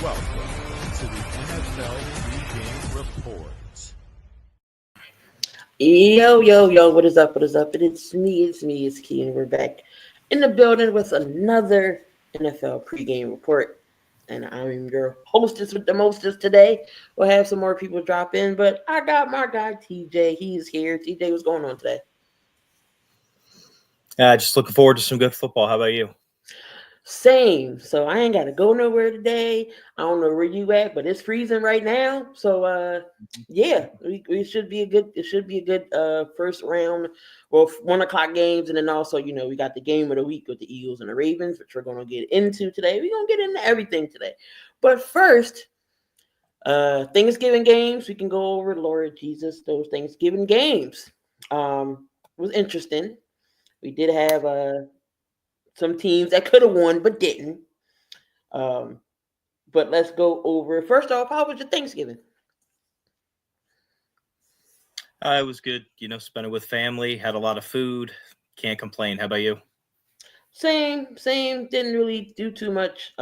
Welcome to the NFL Pregame Report. Yo, what is up? It's me, Key, and we're back in the building with another NFL Pregame Report. And I'm your hostess with the mostest today. We'll have some more people drop in, but I got my guy TJ. He's here. TJ, what's going on today? Just looking forward to some good football. How about you? Same. So I ain't got to go nowhere today. I don't know where you at, but it's freezing right now. So yeah, we should be a good. It should be a good first round. Well, 1:00 games, and then also we got the game of the week with the Eagles and the Ravens, which we're gonna get into today. We're gonna get into everything today, but first, Thanksgiving games. We can go over. Lord Jesus, those Thanksgiving games was interesting. We did have some teams that could have won but didn't. But let's go over. First off, how was your Thanksgiving? It was good. Spent it with family. Had a lot of food. Can't complain. How about you? Same. Didn't really do too much.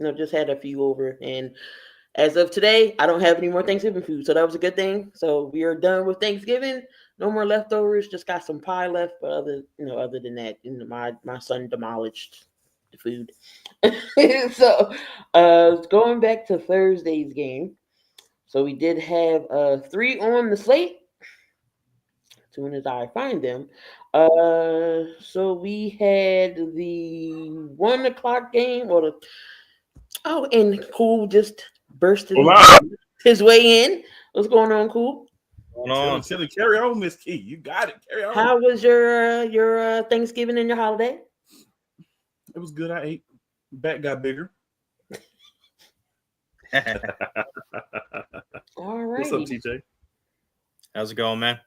Just had a few over. And as of today, I don't have any more Thanksgiving food, so that was a good thing. So we are done with Thanksgiving. No more leftovers. Just got some pie left, but other than that, my son demolished the food. So, going back to Thursday's game. So we did have 3 on the slate. As soon as I find them. So we had the 1:00 game, and Cool just bursted his way in. What's going on, Cool? Chilling. Carry on, Miss Key. You got it. Carry on. How was your Thanksgiving and your holiday? It was good. I ate. Back got bigger. All right. What's up, TJ? How's it going, man?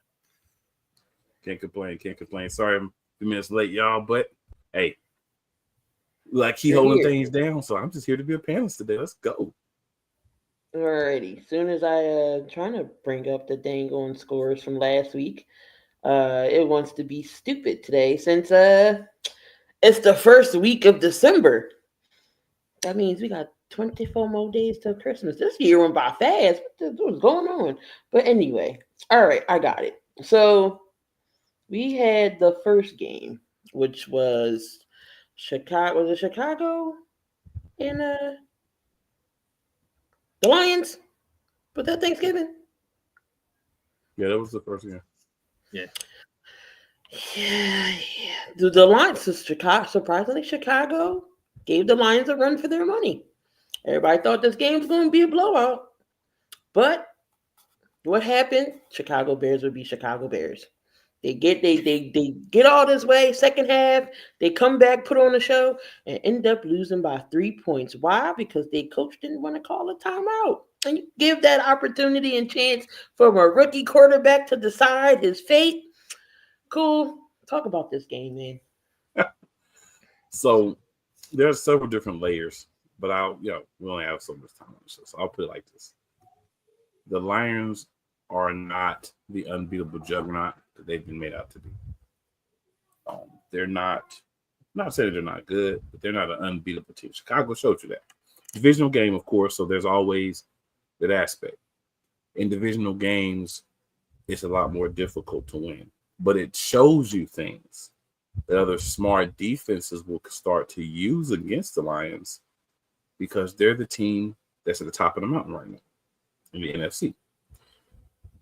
Can't complain. Sorry I'm a few minutes late, y'all, but hey, like he holding things down, so I'm just here to be a panelist today. Let's go. Alrighty. Soon as I trying to bring up the dang on scores from last week, it wants to be stupid today since it's the first week of December. That means we got 24 more days till Christmas. This year went by fast. What's going on? But anyway, all right, I got it. So we had the first game, which was Chicago. Was it Chicago and the Lions? Was that Thanksgiving? Yeah, that was the first game. Yeah. The Lions is Chicago. Surprisingly, Chicago gave the Lions a run for their money. Everybody thought this game was going to be a blowout. But what happened? Chicago Bears would be Chicago Bears. They get all this way. Second half, they come back, put on a show, and end up losing by 3 points. Why? Because their coach didn't want to call a timeout. And you give that opportunity and chance for a rookie quarterback to decide his fate. Cool. Talk about this game, man. So there's several different layers, but we only have so much time on the show, so I'll put it like this. The Lions are not the unbeatable juggernaut that they've been made out to be. They're not saying they're not good, but they're not an unbeatable team. Chicago showed you that. Divisional game, of course, so there's always that aspect. In divisional games, it's a lot more difficult to win, but it shows you things that other smart defenses will start to use against the Lions because they're the team that's at the top of the mountain right now in the NFC.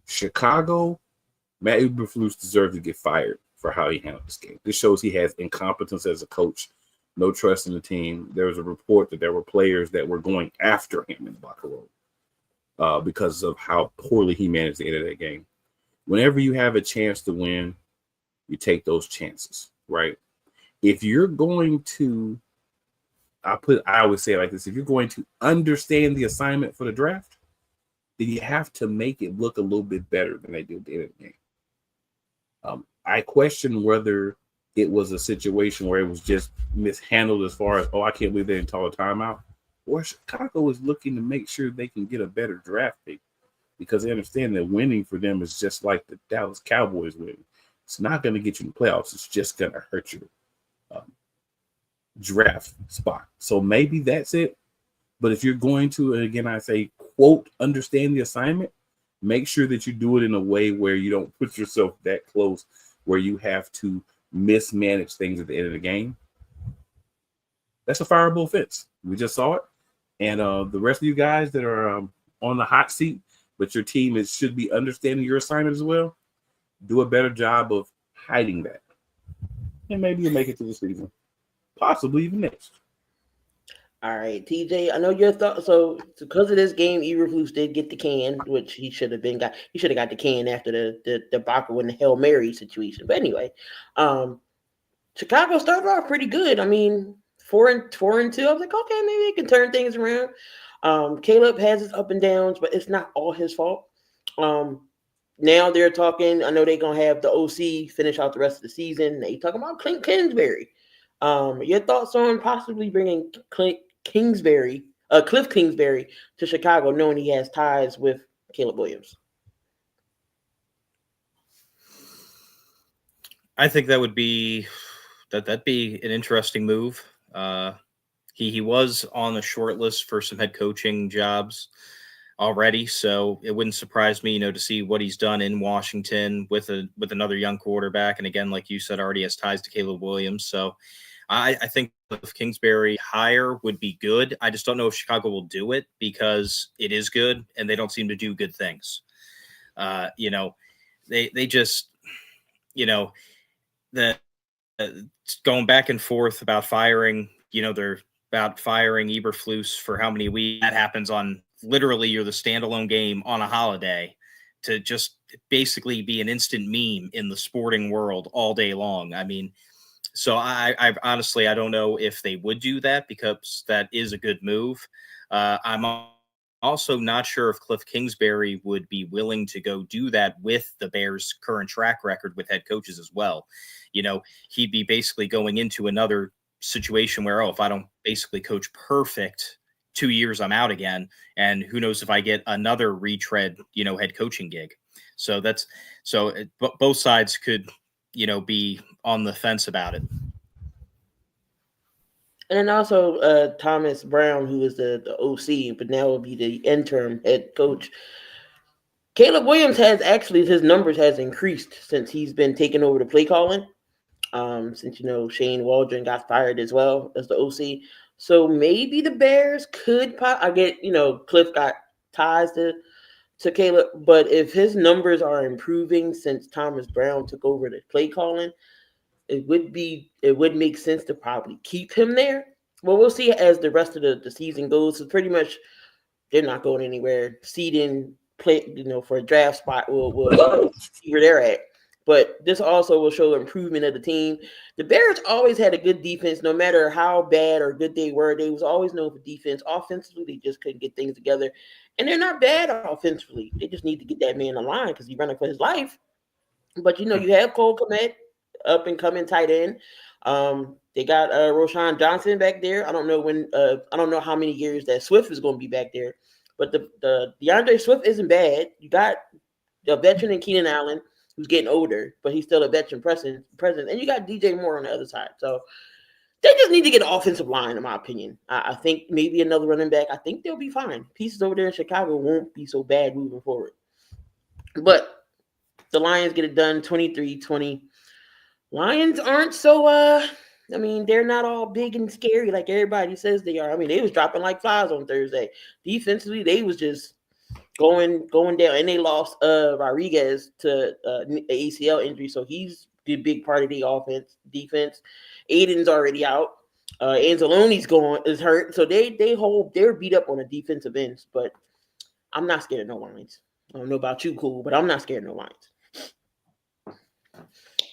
Chicago, Matt Eberflus deserves to get fired for how he handled this game. This shows he has incompetence as a coach, no trust in the team. There was a report that there were players that were going after him in the locker room because of how poorly he managed the end of that game. Whenever you have a chance to win, you take those chances, right? If you're going to, I always say it like this, if you're going to understand the assignment for the draft, then you have to make it look a little bit better than they do at the end of the game. I question whether it was a situation where it was just mishandled as far as, I can't believe they didn't call a timeout, or Chicago is looking to make sure they can get a better draft pick because they understand that winning for them is just like the Dallas Cowboys winning. It's not going to get you in the playoffs. It's just going to hurt your draft spot. So maybe that's it. But if you're going to, and again, I say, quote, understand the assignment, make sure that you do it in a way where you don't put yourself that close where you have to mismanage things at the end of the game. That's a fireable offense. We just saw it. And the rest of you guys that are on the hot seat, but your team should be understanding your assignment as well, do a better job of hiding that. And maybe you'll make it to the season. Possibly even next. All right, TJ, I know your thought. So because of this game, Eberflus did get the can, which he should have got. He should have got the can after the debacle in the Hail Mary situation. But anyway, Chicago started off pretty good. I mean, 4-2. I was like, okay, maybe they can turn things around. Caleb has his up and downs, but it's not all his fault. Now they're talking. I know they're gonna have the OC finish out the rest of the season. They talking about Clint Kingsbury. Your thoughts on possibly bringing Cliff Kingsbury to Chicago, knowing he has ties with Caleb Williams? I think that'd be an interesting move. He was on the short list for some head coaching jobs already, so it wouldn't surprise me, to see what he's done in Washington with another young quarterback. And again, like you said, already has ties to Caleb Williams. So I think if Kingsbury hire would be good. I just don't know if Chicago will do it because it is good and they don't seem to do good things. They just, going back and forth about firing, they're about firing Eberflus for how many weeks. That happens on literally you're the standalone game on a holiday to just basically be an instant meme in the sporting world all day long. I mean, so I honestly, I don't know if they would do that because that is a good move. I'm also not sure if Cliff Kingsbury would be willing to go do that with the Bears' current track record with head coaches as well. He'd be basically going into another situation where, if I don't basically coach perfect 2 years, I'm out again. And who knows if I get another retread, head coaching gig. So both sides could, be on the fence about it. And then also Thomas Brown, who is the OC, but now will be the interim head coach. Caleb Williams his numbers has increased since he's been taking over the play calling. Since Shane Waldron got fired as well as the OC, so maybe the Bears could. I get Cliff got ties to Caleb, but if his numbers are improving since Thomas Brown took over the play calling, it would make sense to probably keep him there. Well, we'll see as the rest of the season goes. So pretty much, they're not going anywhere. Seeding play, for a draft spot will see where they're at. But this also will show improvement of the team. The Bears always had a good defense, no matter how bad or good they were. They was always known for defense. Offensively, they just couldn't get things together. And they're not bad offensively. They just need to get that man in line because he's running for his life. But, you have Cole Kmet, up and coming tight end. They got Roshan Johnson back there. I don't know how many years that Swift is going to be back there. But the DeAndre Swift isn't bad. You got a veteran in Keenan Allen, who's getting older, but he's still a veteran present. And you got DJ Moore on the other side. So they just need to get an offensive line, in my opinion. I think maybe another running back. I think they'll be fine. Pieces over there in Chicago won't be so bad moving forward. But the Lions get it done 23-20. Lions aren't so they're not all big and scary like everybody says they are. I mean, they was dropping like flies on Thursday. Defensively, they was just going down, and they lost Rodriguez to the ACL injury, so he's the big part of the defense. Aiden's already out. Anzalone's is hurt, so they're beat up on the defensive ends. But I'm not scared of no Lions. I don't know about you, Cool, but I'm not scared of no Lions.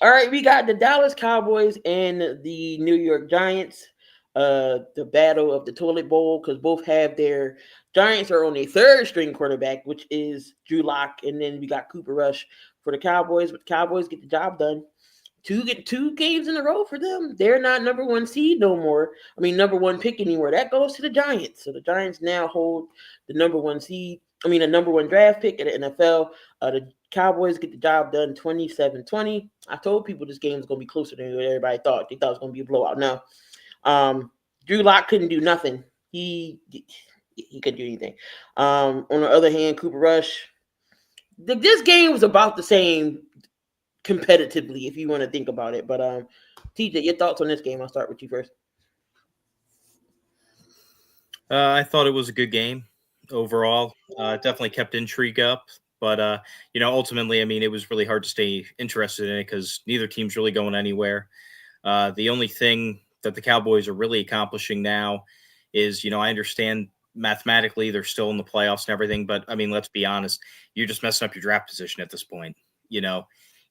All right, we got the Dallas Cowboys and the New York Giants. The battle of the toilet bowl, because both have their Giants are on a third string quarterback, which is Drew Lock, and then we got Cooper Rush for the Cowboys. But the Cowboys get the job done. Two games in a row for them. They're not number one seed no more. Number one pick anymore. That goes to the Giants. So the Giants now hold the number one draft pick at the NFL. The Cowboys get the job done 27-20. I told people this game is going to be closer than what everybody thought. They thought it was going to be a blowout. No. Drew Lock couldn't do nothing. he couldn't do anything. On the other hand, Cooper Rush, this game was about the same competitively, if you want to think about it. But TJ, your thoughts on this game? I'll start with you first. I thought it was a good game overall. Definitely kept intrigue up, but ultimately, I mean, it was really hard to stay interested in it because neither team's really going anywhere. The only thing that the Cowboys are really accomplishing now is, I understand mathematically they're still in the playoffs and everything, but I mean, let's be honest, you're just messing up your draft position at this point.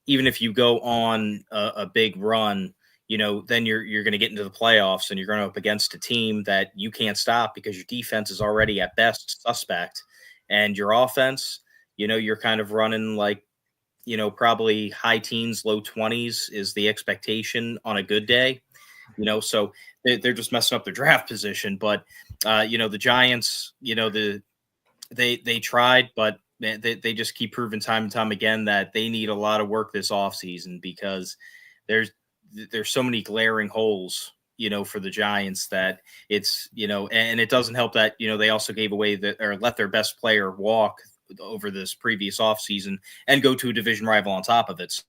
Even if you go on a big run, then you're going to get into the playoffs and you're going up against a team that you can't stop because your defense is already at best suspect, and your offense, you're kind of running like, probably high teens, low 20s is the expectation on a good day, so they're just messing up their draft position. But, the Giants, they tried, but they just keep proving time and time again that they need a lot of work this offseason because there's so many glaring holes, for the Giants that it's, and it doesn't help that, they also gave away or let their best player walk over this previous offseason and go to a division rival on top of it.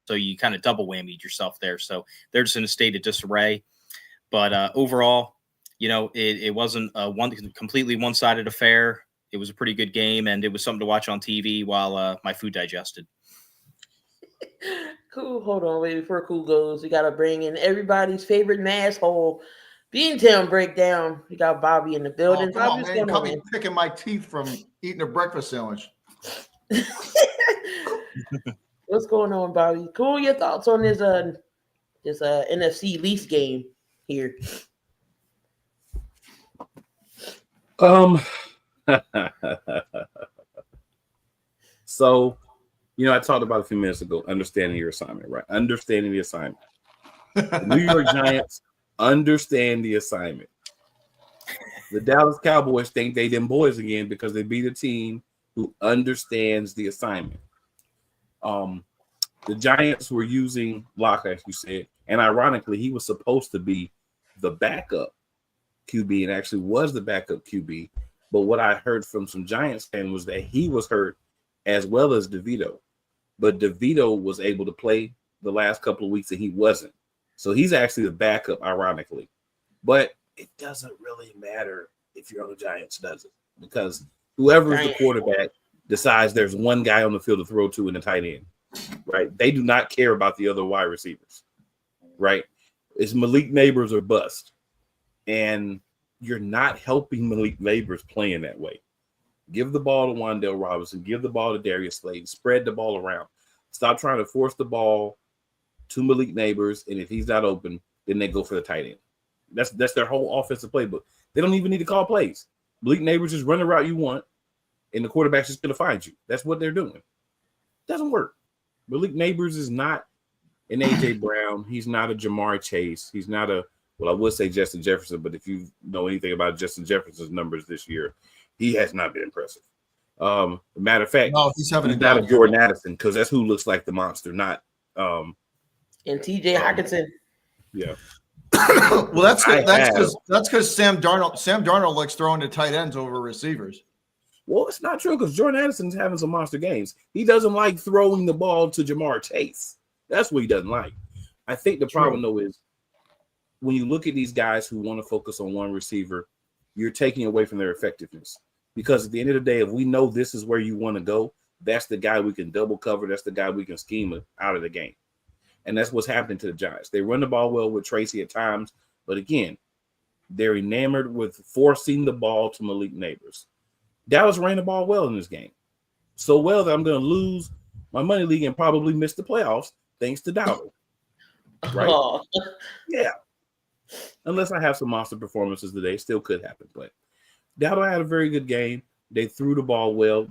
So you kind of double whammied yourself there. So they're just in a state of disarray. But overall, it wasn't a completely one-sided affair. It was a pretty good game, and it was something to watch on TV while my food digested. Cool. Hold on, wait. Before Cool goes, we gotta bring in everybody's favorite masshole, Beantown breakdown. We got Bobby in the building. Come Bobby, on, man. Come be picking my teeth from eating a breakfast sandwich. What's going on, Bobby? Cool. Your thoughts on this NFC lease game here? So, I talked about a few minutes ago, understanding your assignment, right? Understanding the assignment. The New York Giants understand the assignment. The Dallas Cowboys think they them boys again because they beat a team who understands the assignment. The Giants were using Locke, as you said, and ironically, he was supposed to be the backup QB and actually was the backup QB. But what I heard from some Giants fans was that he was hurt as well as DeVito. But DeVito was able to play the last couple of weeks and he wasn't. So he's actually the backup, ironically. But it doesn't really matter if you're on the Giants, does it? Because whoever is the quarterback decides there's one guy on the field to throw to in the tight end, right? They do not care about the other wide receivers, right? It's Malik Neighbors or bust. And you're not helping Malik Neighbors playing that way. Give the ball to Wan'Dale Robinson. Give the ball to Darius Slade. Spread the ball around. Stop trying to force the ball to Malik Neighbors, and if he's not open, then they go for the tight end. That's their whole offensive playbook. They don't even need to call plays. Malik Neighbors just run the route you want, and the quarterback's just going to find you. That's what they're doing. Doesn't work. Malik Neighbors is not an A.J. Brown. He's not a Jamar Chase. He's not I would say Justin Jefferson, but if you know anything about Justin Jefferson's numbers this year, he has not been impressive. Matter of fact, he's having not a Jordan Addison because that's who looks like the monster, not and TJ Hockenson. Yeah. Well, that's because Sam Darnold likes throwing to tight ends over receivers. Well, it's not true because Jordan Addison's having some monster games. He doesn't like throwing the ball to Jamar Chase. That's what he doesn't like. I think the problem though is when you look at these guys who want to focus on one receiver, you're taking away from their effectiveness. Because at the end of the day, if we know this is where you want to go, that's the guy we can double cover. That's the guy we can scheme out of the game. And that's what's happening to the Giants. They run the ball well with Tracy at times. But again, they're enamored with forcing the ball to Malik Neighbors. Dallas ran the ball well in this game. So well that I'm going to lose my money league and probably miss the playoffs thanks to Dowdle. Right? Oh. Yeah. Unless I have some monster performances today, still could happen. But Dowdle had a very good game. They threw the ball well.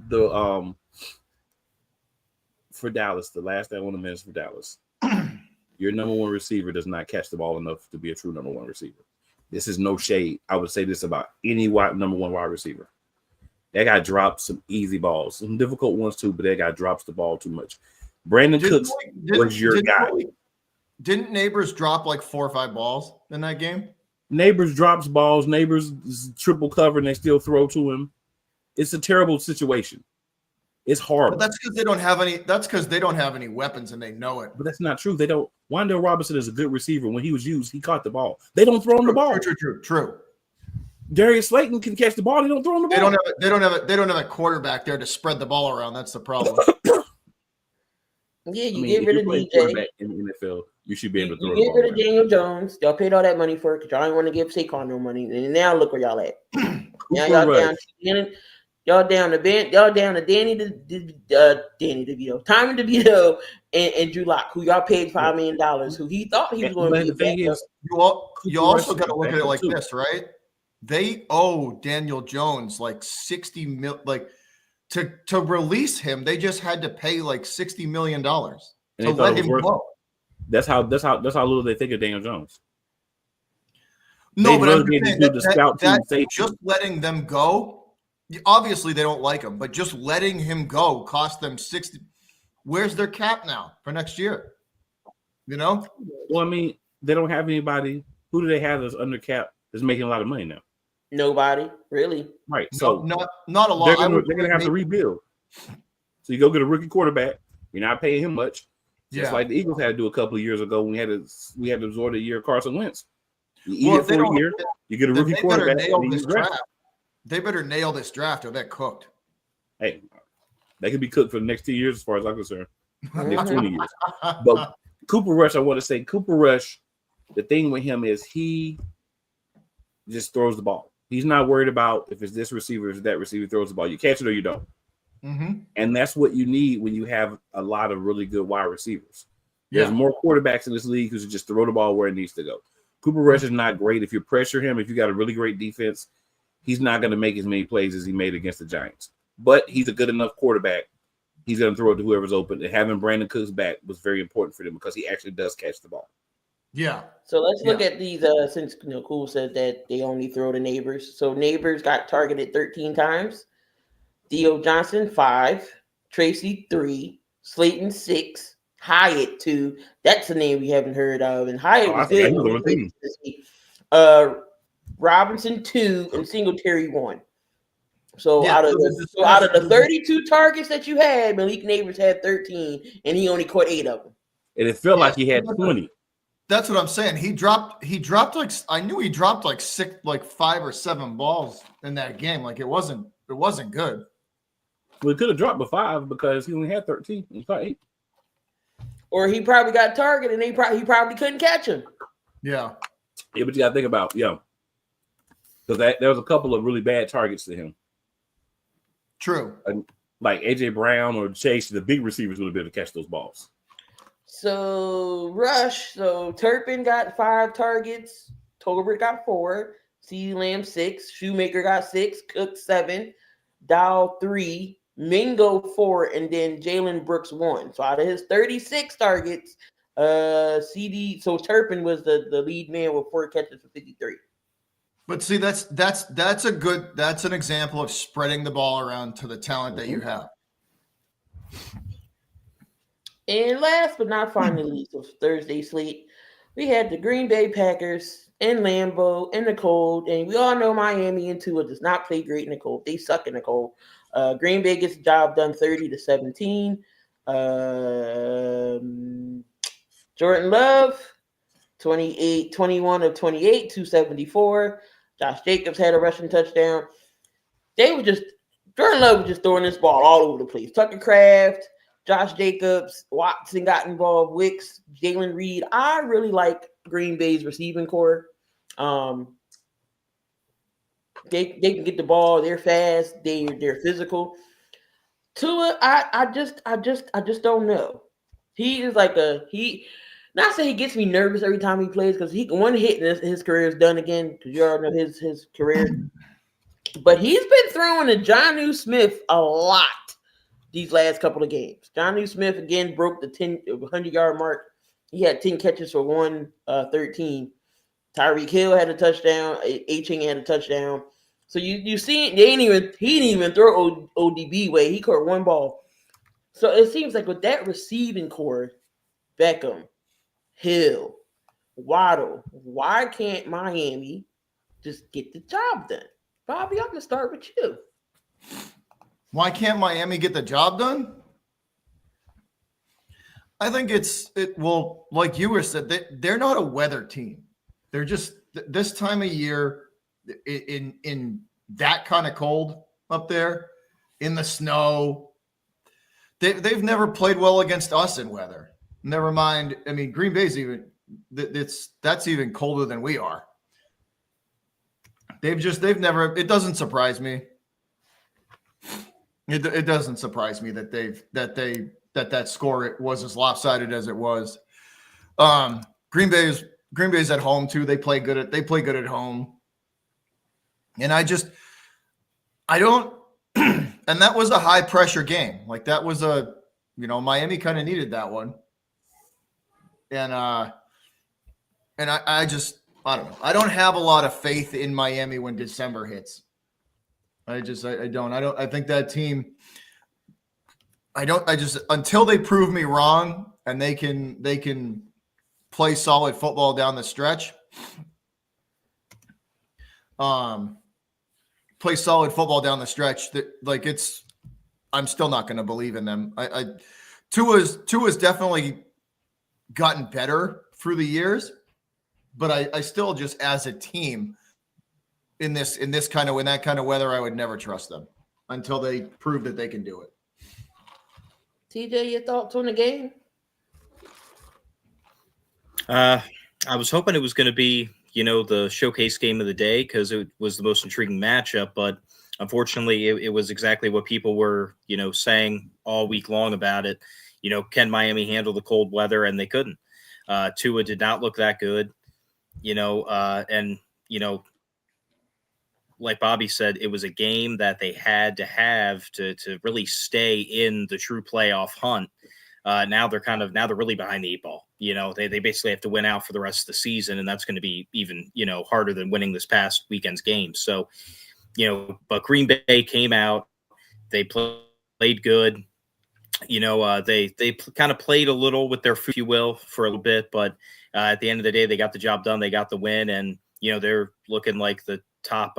For Dallas, the last thing I want to mention for Dallas, your number one receiver does not catch the ball enough to be a true number one receiver. This is no shade. I would say this about any number one wide receiver. That guy drops some easy balls, some difficult ones too, but that guy drops the ball too much. Brandon Cooks was your guy. Didn't Neighbors drop like 4 or 5 balls in that game? Neighbors drops balls. Neighbors triple cover and they still throw to him. It's a terrible situation. It's horrible. But that's because they don't have any. That's because they don't have any weapons and they know it. But that's not true. They don't. Wan'Dale Robinson is a good receiver. When he was used, he caught the ball. They don't throw him the ball. True. Darius Slayton can catch the ball. They don't throw him the ball. They don't have a quarterback there to spread the ball around. That's the problem. Yeah, get rid of DJ in the NFL. You should be able to throw you the get ball. rid of Daniel Jones. Y'all paid all that money for it because y'all didn't want to give Saquon no money. And now look where y'all at. Now y'all down to Danny DeVito, Tommy DeVito, and Drew Lock, who y'all paid $5 million, who he thought he was going to be. The thing is, you also got to look at it like this, right? They owe Daniel Jones like $60 million, like to release him. They just had to pay like $60 million to let him go. That's how little they think of Daniel Jones. No, but I'm saying just letting them go. Obviously, they don't like him, but just letting him go cost them 60. Where's their cap now for next year? You know? Well, I mean, they don't have anybody. Who do they have that's under cap that's making a lot of money now? Nobody, really. Right. So not a lot. They're gonna have to rebuild. So you go get a rookie quarterback. You're not paying him much. Just like the Eagles had to do a couple of years ago when we had to absorb a year of Carson Wentz. You eat it for a year. You get a rookie quarterback. They better nail this draft or they're cooked. Hey, they could be cooked for the next 2 years as far as I'm concerned. Next 20 years. But Cooper Rush, I want to say Cooper Rush, the thing with him is he just throws the ball. He's not worried about if it's this receiver or that receiver throws the ball. You catch it or you don't. Mm-hmm. And that's what you need when you have a lot of really good wide receivers. Yeah. There's more quarterbacks in this league who just throw the ball where it needs to go. Cooper Rush is not great. If you pressure him, if you got a really great defense, he's not going to make as many plays as he made against the Giants. But he's a good enough quarterback. He's going to throw it to whoever's open. And having Brandon Cooks back was very important for them because he actually does catch the ball. Yeah. So let's look at these. Since Cool said that they only throw to Neighbors. So Neighbors got targeted 13 times. Theo Johnson 5, Tracy 3, Slayton 6, Hyatt 2. That's a name we haven't heard of, and Hyatt was good. Robinson 2 and Singletary 1. So out of the 32 targets that you had, Malik Neighbors had 13, and he only caught 8 of them. And it felt like he had 20. That's what I'm saying. He dropped like I knew he dropped like 5 or 7 balls in that game. Like it wasn't good. Well, he could have dropped the 5 because he only had 13. He caught 8. Or he probably got targeted and he probably couldn't catch him. Yeah. Yeah, but you got to think about, because there was a couple of really bad targets to him. True. Like A.J. Brown or Chase, the big receivers would have been able to catch those balls. So Turpin got 5 targets. Tolbert got 4. CeeDee Lamb 6. Shoemaker got 6. Cook 7. Dow 3. Mingo 4. And then Jalen Brooks 1. So out of his 36 targets, Turpin was the lead man with 4 catches for 53. But see, that's an example of spreading the ball around to the talent that you have. And last but not finally, so Thursday slate, we had the Green Bay Packers in Lambeau in the cold, and we all know Miami and Tua does not play great in the cold. They suck in the cold. Green Bay gets the job done 30-17. Jordan Love, 21 of 28, 274. Josh Jacobs had a rushing touchdown. Jordan Love was just throwing this ball all over the place. Tucker Kraft, Josh Jacobs, Watson got involved, Wicks, Jalen Reed. I really like Green Bay's receiving core. They can get the ball. They're fast. They're physical. Tua, I just don't know. He is like not say he gets me nervous every time he plays because one hit and his career is done again because you already know his career. But he's been throwing to Jonnu Smith a lot these last couple of games. Jonnu Smith again broke the 100-yard mark. He had 10 catches for 113. Tyreek Hill had a touchdown. Aching had a touchdown. So you see, he didn't even throw ODB way. He caught 1 ball. So it seems like with that receiving core, Beckham, Hill, Waddle. Why can't Miami just get the job done? Bobby, I'm gonna start with you. Why can't Miami get the job done? I think well, like you were said, they're not a weather team. They're just this time of year in that kind of cold up there in the snow. They've never played well against us in weather. Never mind. I mean, Green Bay's that's even colder than we are. They've never. It doesn't surprise me. It doesn't surprise me that that score was as lopsided as it was. Green Bay's at home too. They play good at home. And I don't and that was a high pressure game. Like that was Miami kind of needed that one. And I don't know. I don't have a lot of faith in Miami when December hits. I don't. I think that team. Until they prove me wrong and they can play solid football down the stretch. Play solid football down the stretch. I'm still not going to believe in them. Tua's definitely gotten better through the years, but I still just as a team in that kind of weather, I would never trust them until they prove that they can do it. TJ, your thoughts on the game? I was hoping it was going to be, the showcase game of the day because it was the most intriguing matchup. But unfortunately, it was exactly what people were, saying all week long about it. Can Miami handle the cold weather? And they couldn't. Tua did not look that good, like Bobby said, it was a game that they had to have to really stay in the true playoff hunt. Now they're really behind the eight ball. They basically have to win out for the rest of the season, and that's going to be even, harder than winning this past weekend's game. So, but Green Bay came out, they played good. They kind of played a little with their foot, if you will, for a little bit, but at the end of the day, they got the job done. They got the win, and they're looking like the top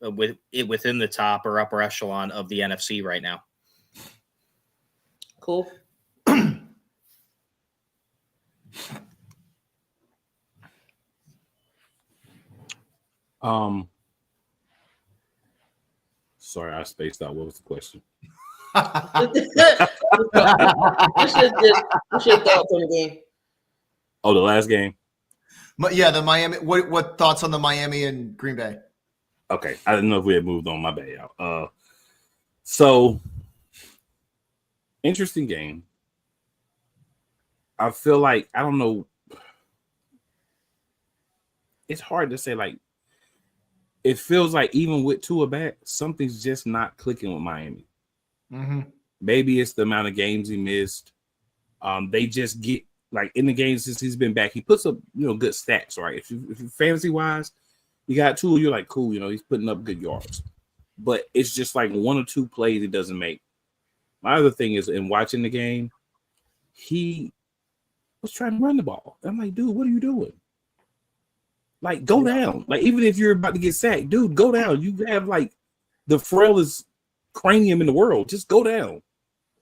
within the top or upper echelon of the NFC right now. Cool. Sorry, I spaced out. What was the question? What's your thoughts on the game? Oh, the last game. But yeah, the Miami. What thoughts on the Miami and Green Bay? Okay, I didn't know if we had moved on. My bad, y'all. So interesting game. I feel like I don't know. It's hard to say. Like, it feels like even with Tua back, something's just not clicking with Miami. Mm-hmm. Maybe it's the amount of games he missed. They just get like in the games since he's been back, he puts up good stats, right? If you fantasy wise, you got Tua, you're like cool, he's putting up good yards. But it's just like one or two plays it doesn't make. My other thing is in watching the game, he was trying to run the ball. I'm like, dude, what are you doing? Like, go down. Like, even if you're about to get sacked, dude, go down. You have like the frailest cranium in the world. Just go down.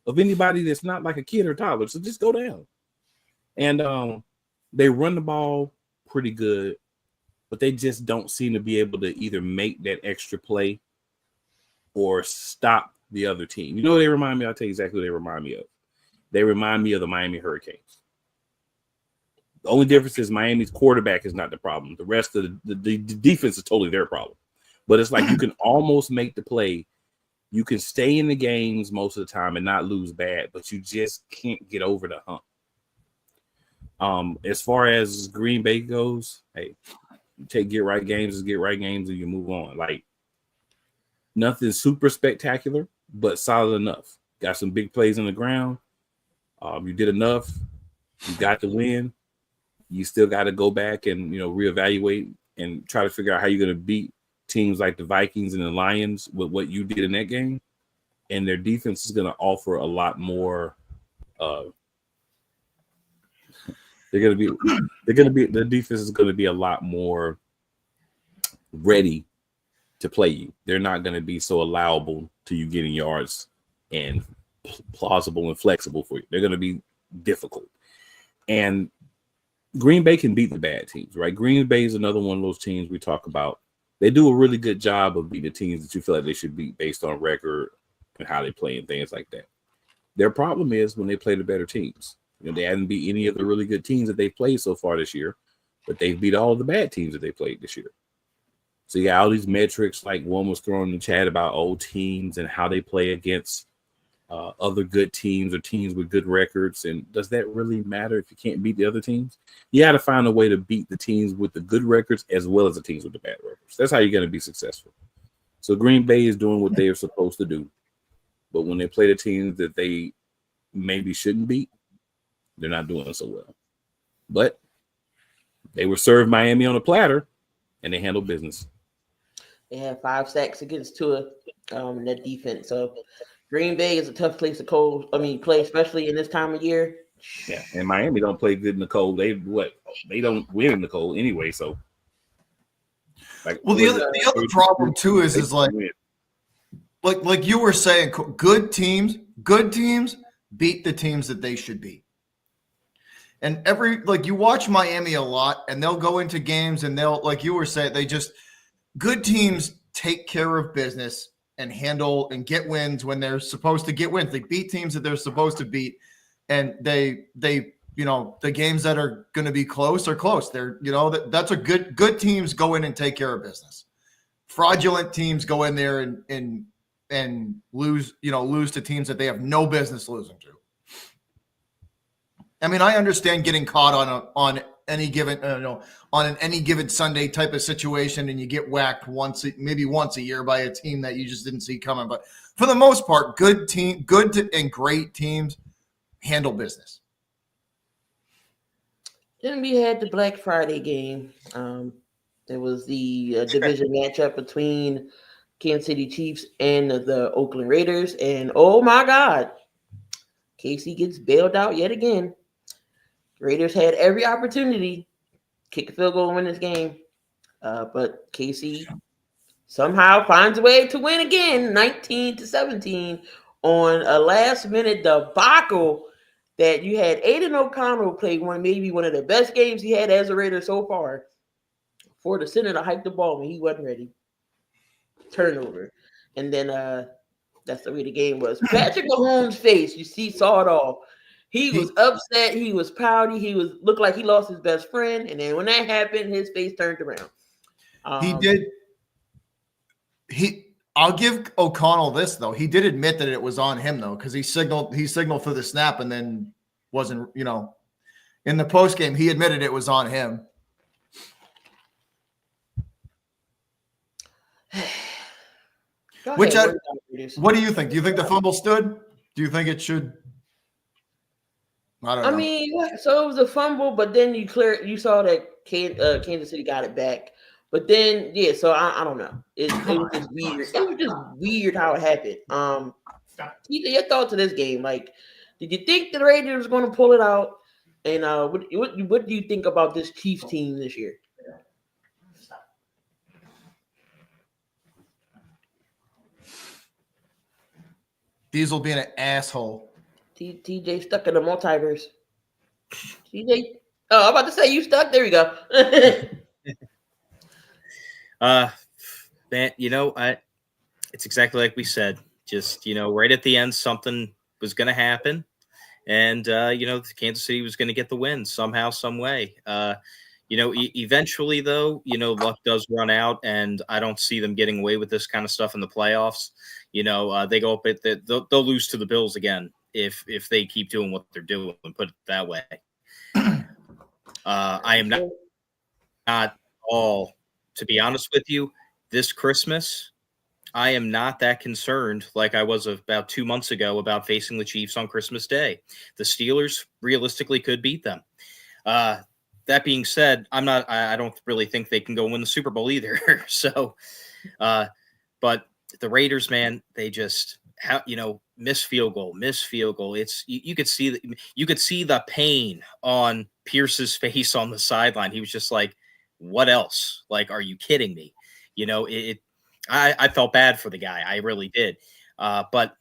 Of anybody that's not like a kid or toddler. So just go down. And they run the ball pretty good, but they just don't seem to be able to either make that extra play or stop the other team. You know what they remind me? I'll tell you exactly what they remind me of. They remind me of the Miami Hurricanes. The only difference is Miami's quarterback is not the problem. The rest of the defense is totally their problem. But it's like you can almost make the play. You can stay in the games most of the time and not lose bad, but you just can't get over the hump. As far as Green Bay goes, hey, you take get right games and you move on. Like, nothing super spectacular, but solid enough. Got some big plays on the ground. You did enough. You got the win. You still got to go back and reevaluate and try to figure out how you're going to beat teams like the Vikings and the Lions with what you did in that game. And their defense is going to offer a lot more. The defense is going to be a lot more ready to play you. They're not going to be so allowable to you getting yards and plausible and flexible for you. They're going to be difficult. And Green Bay can beat the bad teams, right? Green Bay is another one of those teams we talk about. They do a really good job of beating the teams that you feel like they should beat based on record and how they play and things like that. Their problem is when they play the better teams. They haven't beat any of the really good teams that they've played so far this year, but they've beat all of the bad teams that they played this year. So you got all these metrics, like one was thrown in the chat about old teams and how they play against other good teams or teams with good records. And does that really matter if you can't beat the other teams? You got to find a way to beat the teams with the good records as well as the teams with the bad records. That's how you're going to be successful. So Green Bay is doing what they are supposed to do. But when they play the teams that they maybe shouldn't beat, they're not doing so well. But they were served Miami on a platter, and they handled business. They had 5 sacks against Tua in that defense. So Green Bay is a tough place to play, especially in this time of year. Yeah, and Miami don't play good in the cold. They don't win in the cold anyway. So, the other problem too is like you were saying, good teams beat the teams that they should beat. And you watch Miami a lot, and they'll go into games and they'll, like you were saying, good teams take care of business and handle and get wins when they're supposed to get wins. They beat teams that they're supposed to beat, and they the games that are going to be close are close. They're that's a good teams go in and take care of business. Fraudulent teams go in there and lose to teams that they have no business losing to. I mean, I understand getting caught on any given on an any given Sunday type of situation, and you get whacked maybe once a year by a team that you just didn't see coming. But for the most part, good and great teams handle business. Then we had the Black Friday game. There was the division matchup between Kansas City Chiefs and the Oakland Raiders, and oh my God, KC gets bailed out yet again. Raiders had every opportunity, kick a field goal and win this game. But KC somehow finds a way to win again, 19-17, on a last-minute debacle that you had Aiden O'Connell play maybe one of the best games he had as a Raider so far, for the center to hike the ball when he wasn't ready. Turnover. And then that's the way the game was. Patrick Mahomes' face, saw it all. He was upset. He was pouty. Looked like he lost his best friend. And then when that happened, his face turned around. He did. I'll give O'Connell this though. He did admit that it was on him though, because he signaled for the snap and then wasn't. In the post game, he admitted it was on him. What do you think? Do you think the fumble stood? Do you think it should? I don't know. I mean, so it was a fumble, but then you saw that Kansas City got it back. But then, so I don't know. It was just weird. It was just weird how it happened. Your thoughts of this game? Like, did you think the Raiders were going to pull it out? And what do you think about this Chiefs team this year? Diesel being an asshole. TJ stuck in the multiverse. TJ, I'm about to say you stuck. There you go. Man, it's exactly like we said. Just right at the end, something was going to happen, and Kansas City was going to get the win somehow, some way. Eventually, though, luck does run out, and I don't see them getting away with this kind of stuff in the playoffs. They go up they'll lose to the Bills again if they keep doing what they're doing, put it that way. I am not all, to be honest with you, this Christmas, I am not that concerned like I was about 2 months ago about facing the Chiefs on Christmas Day. The Steelers realistically could beat them. That being said, I don't really think they can go win the Super Bowl either. So, but the Raiders, man, they just miss field goal. It's you could see the pain on Pierce's face on the sideline, he was just like, what else? Like, are you kidding me? I felt bad for the guy. I really did. But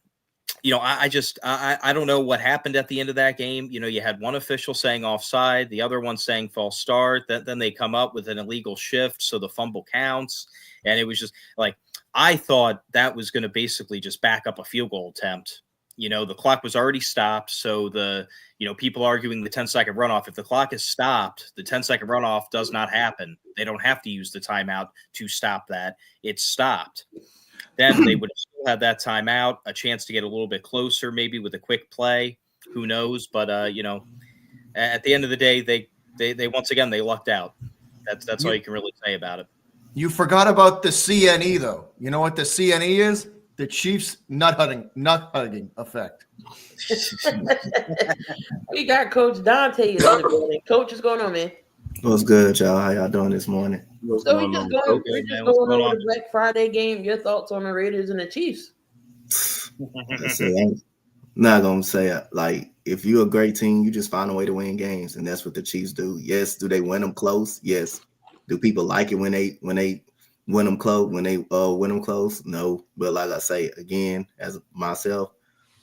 I don't know what happened at the end of that game. You had one official saying offside, the other one saying false start. Then they come up with an illegal shift, so the fumble counts. And it was just like, I thought that was going to basically just back up a field goal attempt. The clock was already stopped. So people arguing the 10-second runoff, if the clock is stopped, the 10-second runoff does not happen. They don't have to use the timeout to stop that. It's stopped. Then they would have still had that timeout, a chance to get a little bit closer, maybe with a quick play. Who knows? But at the end of the day, they once again they lucked out. That's all you can really say about it. You forgot about the CNE though. You know what the CNE is? The Chiefs nut hugging effect. We got Coach Dante in the building. Coach, what's going on, man? What's good, y'all? How y'all doing this morning? We're just going over the Black Friday game. Your thoughts on the Raiders and the Chiefs? I'm not gonna say like if you're a great team, you just find a way to win games, and that's what the Chiefs do. Yes, do they win them close? Yes. Do people like it when they win them close? When they win them close? No. But like I say again, as myself,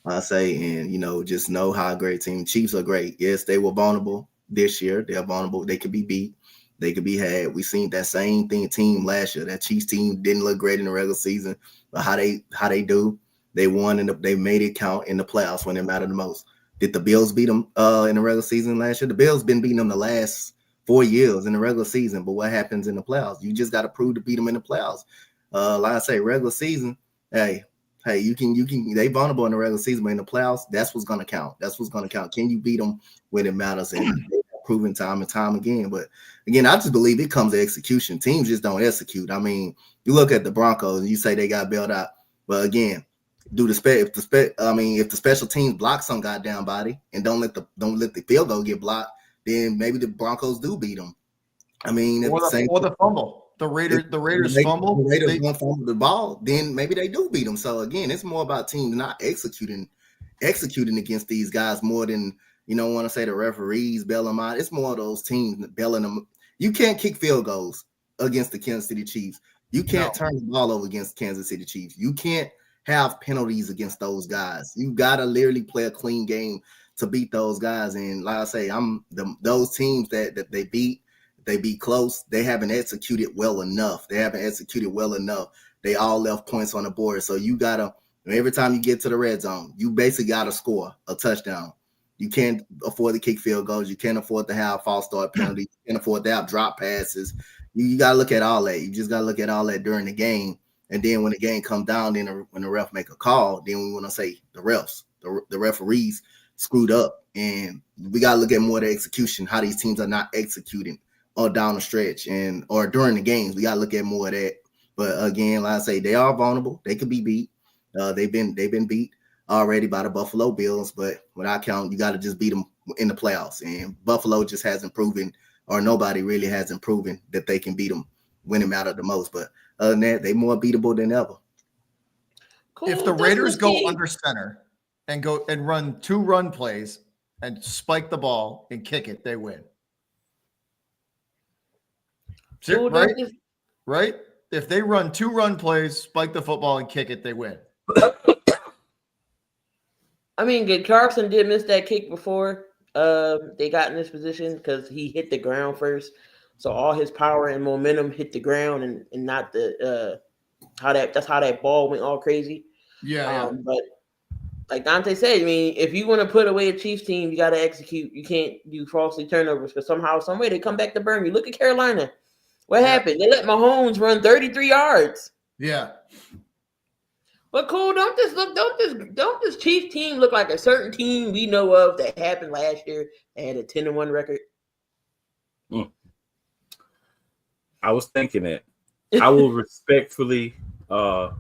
I say, and just know how a great team. Chiefs are great. Yes, they were vulnerable this year. They're vulnerable. They could be beat. They could be had. We seen that same team last year. That Chiefs team didn't look great in the regular season, but how they do, they won and they made it count in the playoffs when it mattered the most. Did the Bills beat them in the regular season last year? The Bills been beating them the last 4 years in the regular season, but what happens in the playoffs? You just got to prove to beat them in the playoffs. Like I say, regular season, hey, you can. They vulnerable in the regular season, but in the playoffs, that's what's gonna count. That's what's gonna count. Can you beat them when it matters? And proven time and time again. But again, I just believe it comes to execution. Teams just don't execute. I mean, you look at the Broncos and you say they got bailed out, but again, if the special teams block some goddamn body and don't let the field goal get blocked, then maybe the Broncos do beat them. I mean, or the fumble. The Raiders fumble. The Raiders don't fumble the ball, then maybe they do beat them. So again, it's more about teams not executing against these guys more than want to say the referees bail them out. It's more of those teams bailing them. You can't kick field goals against the Kansas City Chiefs. You can't turn the ball over against Kansas City Chiefs. You can't have penalties against those guys. You gotta literally play a clean game to beat those guys. And like I say, those teams that they beat close. They haven't executed well enough. They all left points on the board. So you gotta, every time you get to the red zone, you basically gotta score a touchdown. You can't afford to kick field goals. You can't afford to have false start penalties. You can't afford to have drop passes. You got to look at all that. You just got to look at all that during the game. And then when the game comes down, then when the ref make a call, then we want to say the refs, the referees screwed up. And we got to look at more of the execution, how these teams are not executing or down the stretch or during the games. We got to look at more of that. But again, like I say, they are vulnerable. They could be beat. They've been beat already by the Buffalo Bills, but without count, you got to just beat them in the playoffs. And Buffalo just hasn't proven, or nobody really hasn't proven that they can beat them when it mattered the most. But other than that, they more beatable than ever. Cool. If the Raiders go under center and go and run 2 run plays and spike the ball and kick it, they win. Cool. Right? If they run 2 run plays, spike the football and kick it, they win. I mean, Carson did miss that kick before they got in this position because he hit the ground first. So all his power and momentum hit the ground and not that's how that ball went all crazy. Yeah. But like Dante said, I mean, if you want to put away a Chiefs team, you got to execute. You can't do falsely turnovers because somehow, some way they come back to burn you. Look at Carolina. What happened? They let Mahomes run 33 yards. Yeah. But cool, don't this Chiefs team look like a certain team we know of that happened last year and had a 10-1 record? I was thinking that. I will respectfully have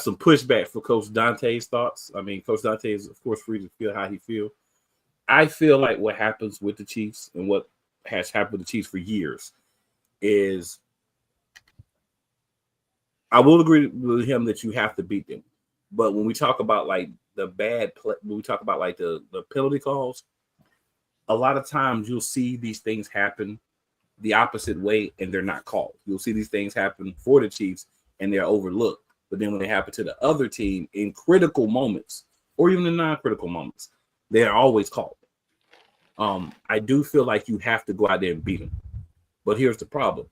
some pushback for Coach Dante's thoughts. I mean, Coach Dante is, of course, free to feel how he feels. I feel like what happens with the Chiefs and what has happened with the Chiefs for years is I will agree with him that you have to beat them. But when we talk about like the bad play, when we talk about like the penalty calls, a lot of times you'll see these things happen the opposite way and they're not called. You'll see these things happen for the Chiefs and they're overlooked. But then when they happen to the other team in critical moments or even in non-critical moments, they're always called. I do feel like you have to go out there and beat them. But here's the problem.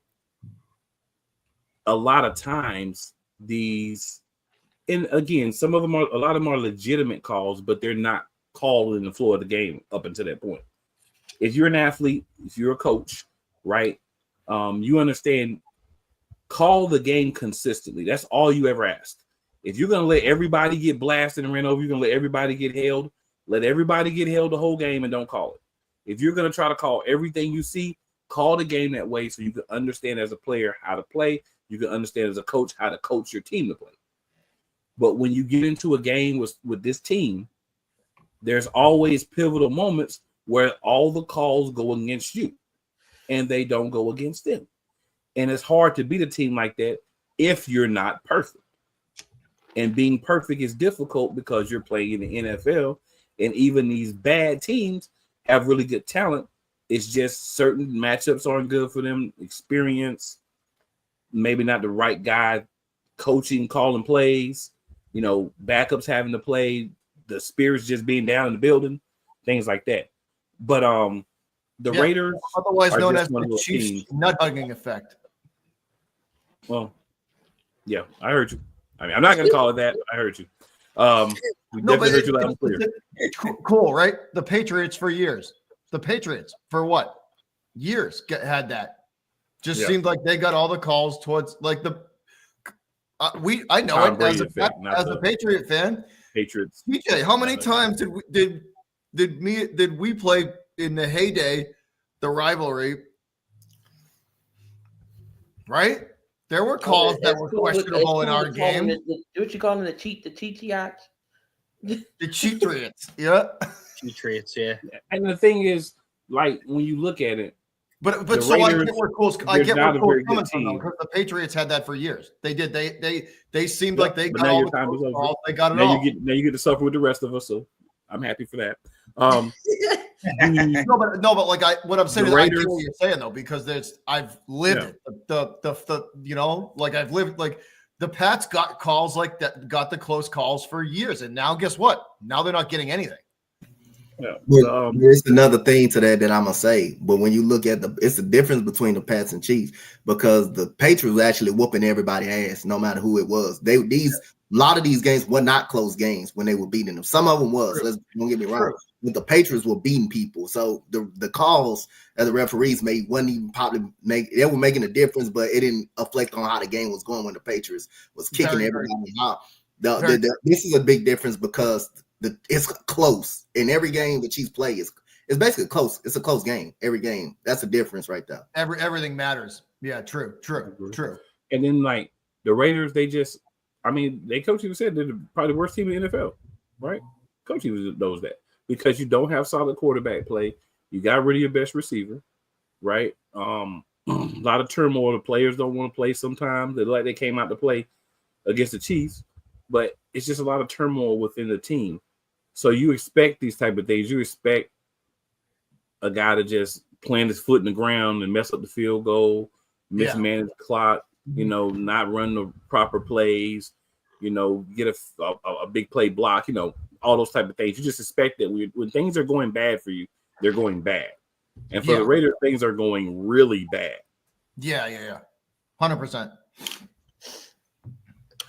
A lot of times these, and again, some of them are, a lot of them are legitimate calls, but they're not called in the flow of the game up until that point. If you're an athlete, if you're a coach, right, you understand, call the game consistently. That's all you ever asked. If you're going to let everybody get blasted and ran over, you're going to let everybody get held. Let everybody get held the whole game and don't call it. If you're going to try to call everything you see, call the game that way so you can understand as a player how to play. You can understand as a coach how to coach your team to play. But when you get into a game with this team, there's always pivotal moments where all the calls go against you and they don't go against them. And it's hard to beat a team like that if you're not perfect. And being perfect is difficult because you're playing in the NFL, and even these bad teams have really good talent. It's just certain matchups aren't good for them. Experience, maybe not the right guy coaching, calling plays, backups having to play, the spirits just being down in the building, things like that. But the Raiders, otherwise known as the Chiefs nut hugging effect. Well, yeah, I heard you. I mean, I'm not going to call it that. I heard you. We definitely heard you loud and clear. Cool, right? The Patriots for years. The Patriots for what? Years had that. Just seemed like they got all the calls towards like the. I know Tom it Brady as a Patriot fan. Patriots. TJ, how many times did we play in the heyday, the rivalry? Right? There were calls that were questionable in our game. What you call them? The cheat-yachts? The Cheatriots. Yeah. Cheatriots, yeah. And the thing is, like, when you look at it, but so Raiders, I get where Cole's coming from, because the Patriots had that for years. They did. They seemed like they got all the calls. They got it all. Now you get to suffer with the rest of us, so I'm happy for that. No, but like what I'm saying is I get what you're saying though, because I've lived it. Like I've lived like the Pats got calls like that, got the close calls for years, and now guess what? Now they're not getting anything. Yeah. There's another thing to that I'm gonna say, but when you look at it's the difference between the Pats and Chiefs, because the Patriots were actually whooping everybody's ass, no matter who it was. A lot of these games were not close games when they were beating them. Some of them was. Don't get me wrong. But the Patriots were beating people, so the calls that the referees made wasn't even probably they were making a difference, but it didn't affect on how the game was going when the Patriots was kicking everybody out. This is a big difference because it's close in every game the Chiefs play. It's basically close. It's a close game every game. That's the difference right there. Everything matters. Yeah, true. And then like the Raiders, Coach even said they're probably the worst team in the NFL, right? Coach even knows that because you don't have solid quarterback play. You got rid of your best receiver, right? A lot of turmoil. The players don't want to play sometimes. They look like they came out to play against the Chiefs, but it's just a lot of turmoil within the team. So you expect these type of things. You expect a guy to just plant his foot in the ground and mess up the field goal, mismanage the clock, not run the proper plays, get a big play block, all those type of things. You just expect that when things are going bad for you, they're going bad. And for the Raiders, things are going really bad. Yeah. 100%.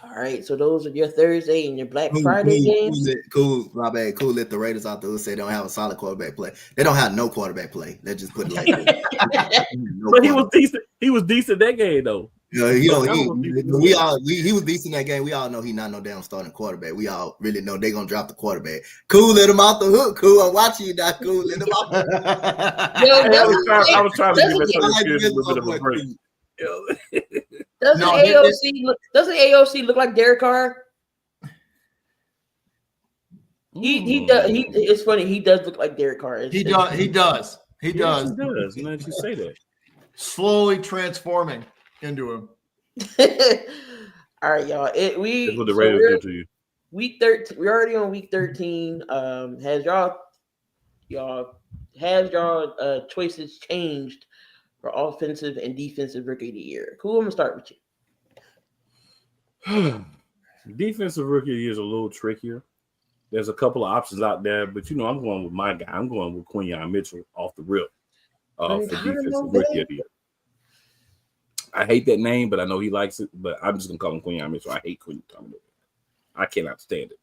All right, so those are your Thursday and your Black Friday games. Cool, my bad. Cool, let the Raiders out there who say they don't have a solid quarterback play. They don't have no quarterback play. Let's just put it like that. But he was decent. He was decent that game though. He was decent that game. We all know he's not no damn starting quarterback. We all really know they're gonna drop the quarterback. Cool, let him out the hook. Cool, I'm watching you now. Cool, let him out. I was trying to give a little bit of a break. Doesn't AOC look like Derek Carr? He does. It's funny. He does look like Derek Carr. He does. He does. Now that you say that, slowly transforming into him. All right, y'all. That's what the Raiders do to you. Week 13. We're already on week 13. Has y'all y'all has y'all choices changed for offensive and defensive rookie of the year? Cool, I'm gonna start with you. Defensive rookie of the year is a little trickier. There's a couple of options out there, but I'm going with my guy. I'm going with Quinyon Mitchell off the rip for defensive rookie of the year. I hate that name, but I know he likes it. But I'm just gonna call him Quinyon Mitchell. I hate Quinyon Mitchell. I cannot stand it.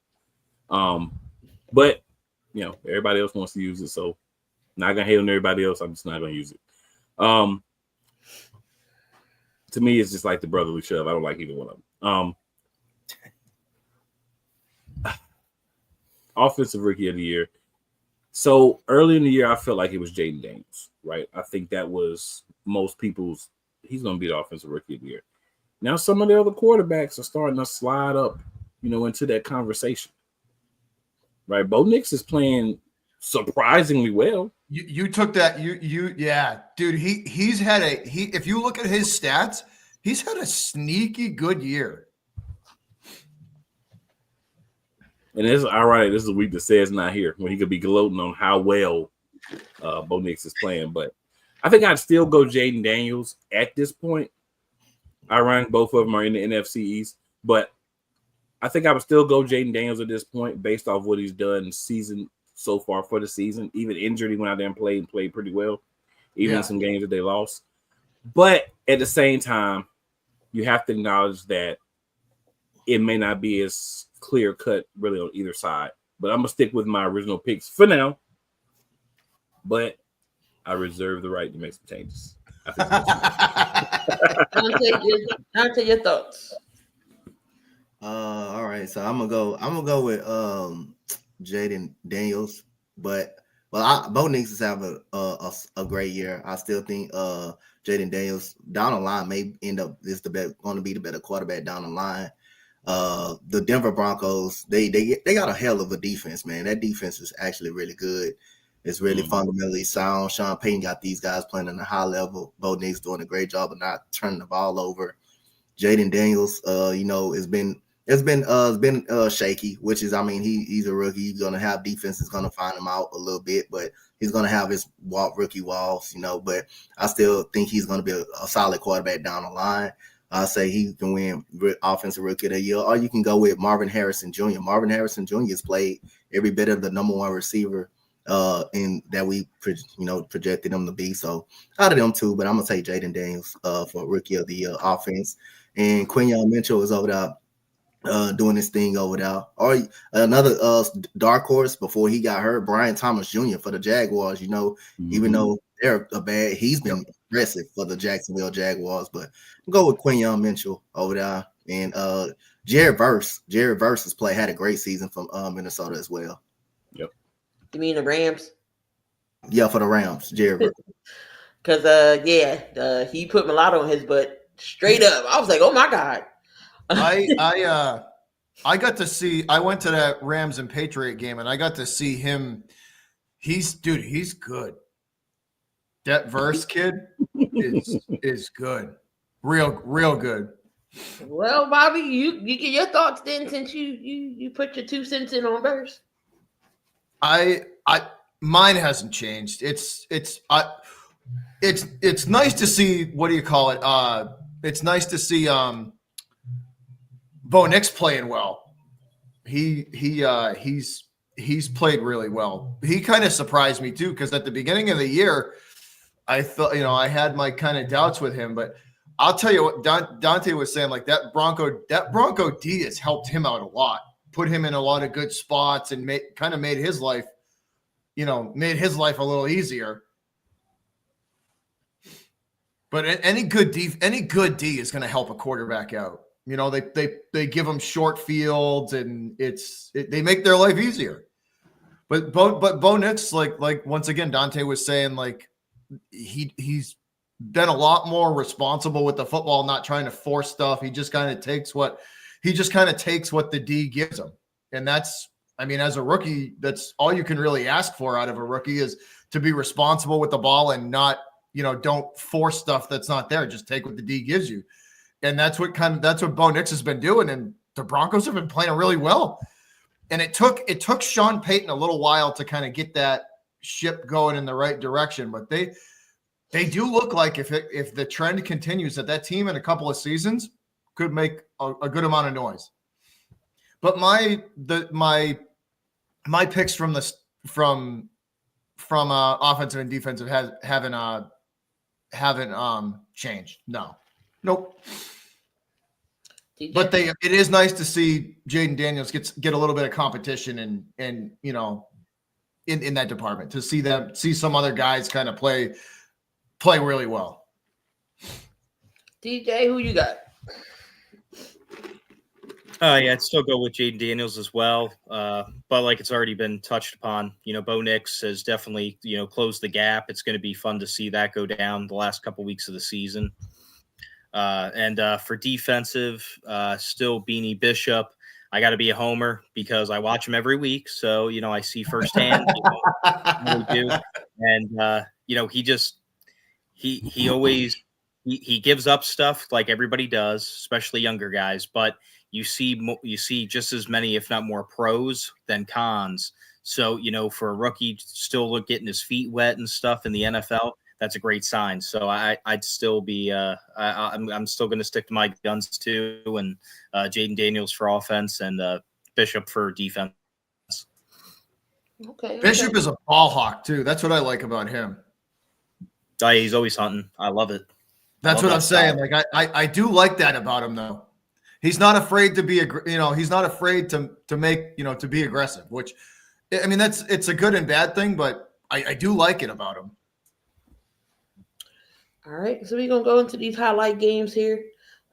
But everybody else wants to use it, so not gonna hate on everybody else. I'm just not gonna use it. To me, it's just like the brotherly shove. I don't like either one of them. Offensive rookie of the year. So early in the year, I felt like it was Jaden Daniels, right? I think that was most people's. He's going to be the offensive rookie of the year. Now, some of the other quarterbacks are starting to slide up, into that conversation, right? Bo Nix is playing surprisingly well. You took that. Yeah, dude. He's had if you look at his stats, he's had a sneaky good year. And it's ironic. This is a week that says not here when he could be gloating on how well Bo Nix is playing, but. I think I'd still go Jaden Daniels at this point. Ironic, both of them are in the NFC East, but I think I would still go Jaden Daniels at this point based off what he's done season so far for the season. Even injured, he went out there and played pretty well, even in some games that they lost. But at the same time, you have to acknowledge that it may not be as clear cut really on either side. But I'm gonna stick with my original picks for now. But I reserve the right to make some changes. Dante, your thoughts. All right, so I'm gonna go with Jaden Daniels, but Bo Nix is having a great year. I still think Jaden Daniels down the line may end up going to be the better quarterback down the line. The Denver Broncos, they got a hell of a defense, man. That defense is actually really good. It's really fundamentally sound. Sean Payton got these guys playing at a high level. Bo Nix doing a great job of not turning the ball over. Jaden Daniels, it's been shaky, which is, he's a rookie. He's gonna have defenses gonna find him out a little bit, but he's gonna have his rookie walls, But I still think he's gonna be a solid quarterback down the line. I say he can win offensive rookie of the year, or you can go with Marvin Harrison Jr. Marvin Harrison Jr. has played every bit of the number one receiver in that we projected him to be. So out of them two, but I'm gonna take Jaden Daniels for rookie of the year offense, and Quinyon Mitchell is over there doing his thing over there. Or another dark horse before he got hurt, Brian Thomas Jr. for the Jaguars. Even though they're he's been impressive for the Jacksonville Jaguars. But go with Quinyon Mitchell over there, and Jared Verse. Jared Verse had a great season from Minnesota as well. Yep. You mean the Rams? Yeah, for the Rams, Jared. Because he put Mulatto on his butt straight up. I was like, oh my God. I got to see. I went to that Rams and Patriot game, and I got to see him. He's good. That Verse kid is good, real good. Well, Bobby, you get your thoughts then, since you put your 2 cents in on Verse. Mine hasn't changed. It's nice to see. What do you call it? It's nice to see Bo Nix playing well. He's played really well. He kind of surprised me too, because at the beginning of the year, I thought I had my kind of doubts with him, but I'll tell you what Dante was saying. Like that Bronco D has helped him out a lot, put him in a lot of good spots, and made his life. Made his life a little easier. But any good D is going to help a quarterback out. They give them short fields, and they make their life easier. But Bo Nix, like once again, Dante was saying, like he's been a lot more responsible with the football, not trying to force stuff. He just kind of takes what the D gives him, and that's. As a rookie, that's all you can really ask for out of a rookie, is to be responsible with the ball and not, don't force stuff that's not there. Just take what the D gives you. And that's what Bo Nix has been doing. And the Broncos have been playing really well. And it took Sean Payton a little while to kind of get that ship going in the right direction. But they do look like if the trend continues, that team in a couple of seasons could make a good amount of noise. But my picks from offensive and defensive haven't changed. Nope. But it is nice to see Jaden Daniels get a little bit of competition and you know, in that department, to see some other guys kind of play really well. DJ, who you got? Yeah, I'd still go with Jaden Daniels as well. But like it's already been touched upon, you know, Bo Nix has definitely, you know, closed the gap. It's going to be fun to see that go down the last couple weeks of the season. And for defensive, still Beanie Bishop. I got to be a homer because I watch him every week. So, you know, I see firsthand, you know, what we do. And, you know, he always gives up stuff like everybody does, especially younger guys. But you see just as many, if not more, pros than cons. So, you know, for a rookie still getting his feet wet and stuff in the NFL, that's a great sign. So I'd still be I'm still going to stick to my guns too, and Jaden Daniels for offense and Bishop for defense. Okay. Bishop is a ball hawk too. That's what I like about him. He's always hunting. I love it. That's what I'm saying. Like I do like that about him though. He's not afraid to be he's not afraid to make, you know, to be aggressive, which I mean it's a good and bad thing, but I do like it about him. All right, so we're going to go into these highlight games here.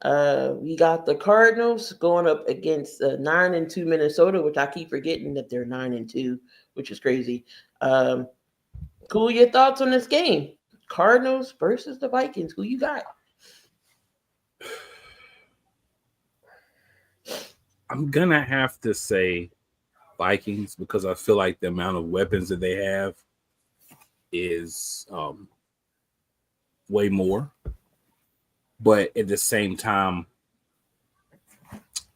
We got the Cardinals going up against 9-2 Minnesota, which I keep forgetting that they're 9-2, which is crazy. Cool, your thoughts on this game? Cardinals versus the Vikings. Who you got? I'm going to have to say Vikings because I feel like the amount of weapons that they have is way more. But at the same time,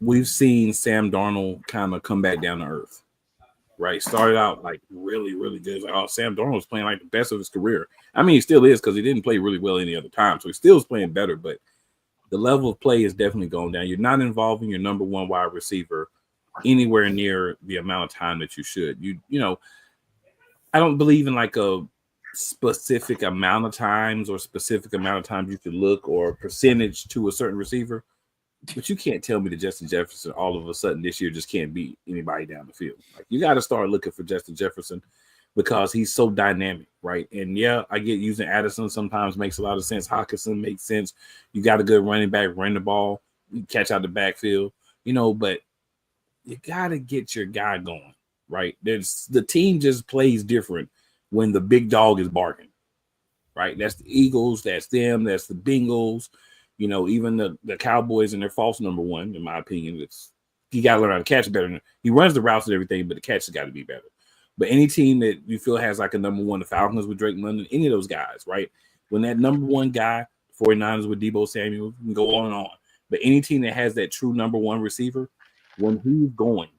we've seen Sam Darnold kind of come back down to earth, right? Started out like really, really good. Like, oh, Sam Darnold was playing like the best of his career. I mean, he still is because he didn't play really well any other time. So he still is playing better, but the level of play is definitely going down. You're not involving your number one wide receiver anywhere near the amount of time that you should. You know, I don't believe in like a specific amount of times or specific amount of times you could look or percentage to a certain receiver, but you can't tell me that Justin Jefferson all of a sudden this year just can't beat anybody down the field. Like you got to start looking for Justin Jefferson because he's so dynamic, right? And yeah, I get using Addison sometimes makes a lot of sense. Hawkinson makes sense. You got a good running back, run the ball, you catch out the backfield, you know, but you got to get your guy going, right? The team just plays different when the big dog is barking, right? That's the Eagles, that's them, that's the Bengals, you know, even the Cowboys and their false number one, in my opinion. You got to learn how to catch better. He runs the routes and everything, but the catch has got to be better. But any team that you feel has like a number one, the Falcons with Drake London, any of those guys, right? When that number one guy, 49ers with Deebo Samuel, can go on and on. But any team that has that true number one receiver, when he's going,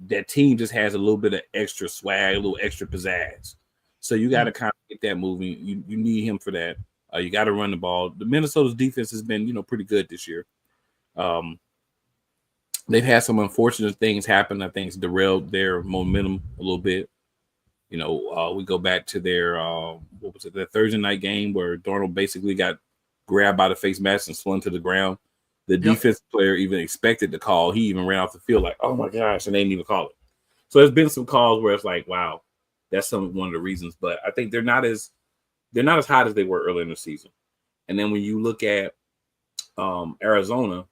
that team just has a little bit of extra swag, a little extra pizzazz. So you got to kind of get that moving. You need him for that. You got to run the ball. The Minnesota's defense has been, you know, pretty good this year. They've had some unfortunate things happen. I think it's derailed their momentum a little bit. You know, we go back to their their Thursday night game where Darnold basically got grabbed by the face mask and slung to the ground. The defensive player even expected the call. He even ran off the field like, oh my gosh, and they didn't even call it. So there's been some calls where it's like, wow. That's one of the reasons, but I think they're not as hot as they were early in the season. And then when you look at Arizona,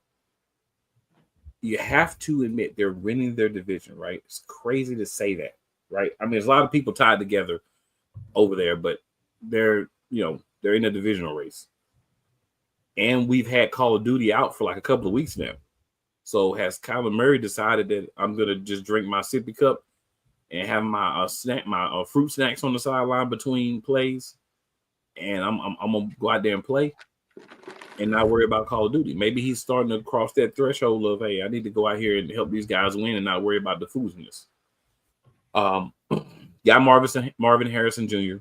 you have to admit they're winning their division, right? It's crazy to say that, right? I mean, there's a lot of people tied together over there, but they're in a divisional race. And we've had Call of Duty out for like a couple of weeks now. So has Kyler Murray decided that I'm gonna just drink my sippy cup and have my fruit snacks on the sideline between plays, and I'm gonna go out there and play, and not worry about Call of Duty. Maybe he's starting to cross that threshold of, hey, I need to go out here and help these guys win and not worry about the foolishness. The Got Marvin Harrison Jr.,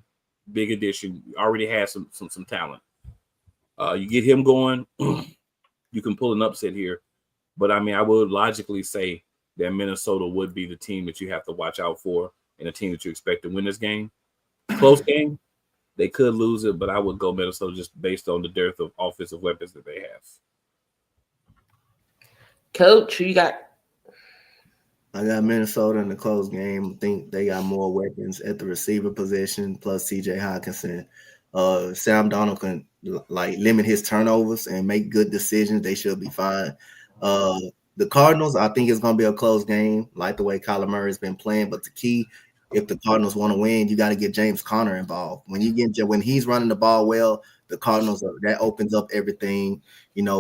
big addition. Already has some talent. You get him going, you can pull an upset here. But I mean, I would logically say that Minnesota would be the team that you have to watch out for and a team that you expect to win this game. Close game, they could lose it, but I would go Minnesota just based on the dearth of offensive weapons that they have. Coach, who you got? I got Minnesota in the close game. I think they got more weapons at the receiver position, plus CJ Hawkinson. Sam Darnold can limit his turnovers and make good decisions. They should be fine. The Cardinals, I think it's going to be a close game, like the way Kyler Murray has been playing. But the key, if the Cardinals want to win, you got to get James Conner involved. When he's running the ball well, the Cardinals, that opens up everything,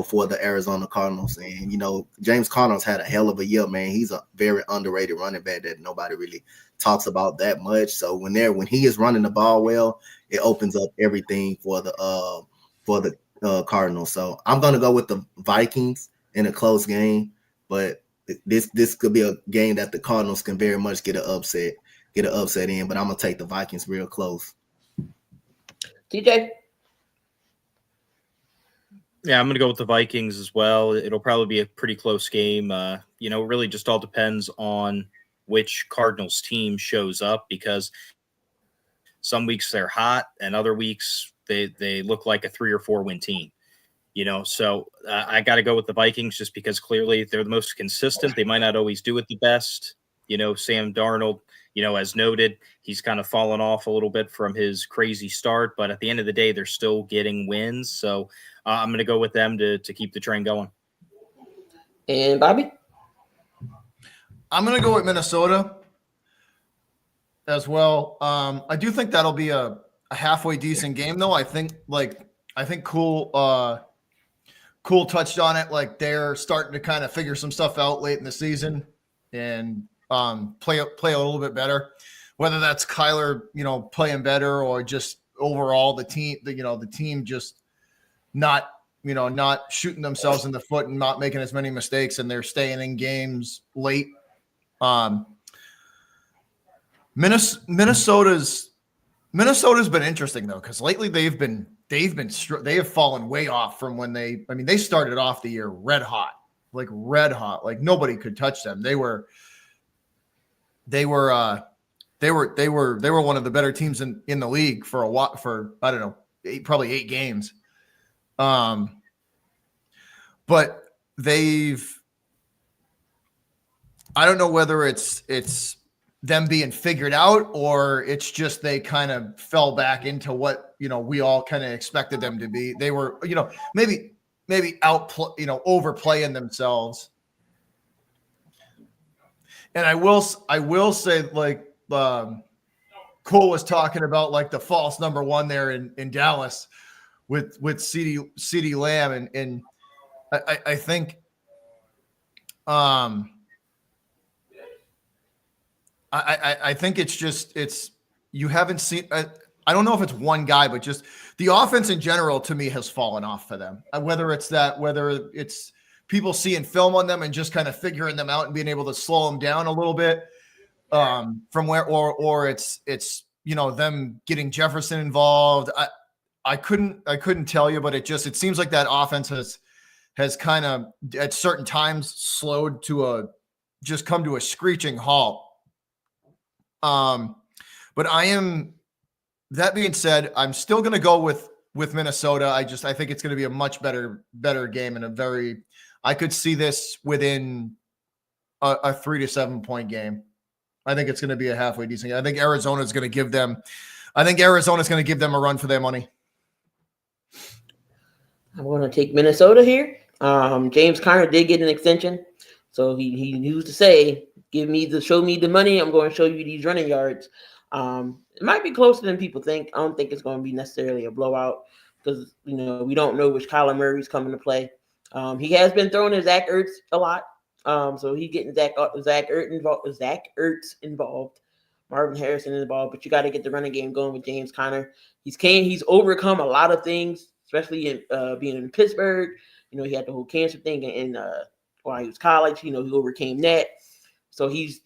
for the Arizona Cardinals. And, James Conner's had a hell of a year, man. He's a very underrated running back that nobody really talks about that much. So when he is running the ball well, it opens up everything for the Cardinals. So I'm going to go with the Vikings in a close game, but this could be a game that the Cardinals can very much get an upset in, but I'm going to take the Vikings real close. TJ? Yeah, I'm going to go with the Vikings as well. It'll probably be a pretty close game. It really just all depends on which Cardinals team shows up, because some weeks they're hot and other weeks they look like a 3 or 4 win team. So I got to go with the Vikings just because clearly they're the most consistent. They might not always do it the best. Sam Darnold, as noted, he's kind of fallen off a little bit from his crazy start, but at the end of the day, they're still getting wins. So I'm going to go with them to keep the train going. And Bobby? I'm going to go with Minnesota as well. I do think that'll be a halfway decent game, though. I think Cool touched on it. Like, they're starting to kind of figure some stuff out late in the season and play a little bit better. Whether that's Kyler, playing better, or just overall the team just not shooting themselves in the foot and not making as many mistakes, and they're staying in games late. Minnesota's been interesting though, because lately they have fallen way off from when they started off the year red hot, like nobody could touch them. They were one of the better teams in the league for a while, for I don't know, probably 8 games. But I don't know whether it's them being figured out, or it's just they kind of fell back into what we all kind of expected them to be. They were maybe overplaying themselves. And I will say, like, Cole was talking about, like, the false number 1 there in Dallas with CeeDee Lamb, and I think I think it's you haven't seen. I don't know if it's one guy, but just the offense in general to me has fallen off for them. Whether it's people seeing film on them and just kind of figuring them out and being able to slow them down a little bit, from where, or it's them getting Jefferson involved. I couldn't tell you, but it seems like that offense has kind of at certain times slowed to come to a screeching halt. But that being said, I'm still going to go with Minnesota. I think it's going to be a much better game, and I could see this within a 3 to 7 point game. I think it's going to be a halfway decent game. I think Arizona's going to give them a run for their money. I'm going to take Minnesota here. James Conner did get an extension, so he used to say, show me the money. I'm going to show you these running yards. It might be closer than people think. I don't think it's going to be necessarily a blowout, because we don't know which Kyler Murray's coming to play. He has been throwing to Zach Ertz a lot, so he's getting Zach Ertz involved, Marvin Harrison involved. But you got to get the running game going with James Conner. He's overcome a lot of things, especially in being in Pittsburgh. He had the whole cancer thing, and while he was college, he overcame that. So he's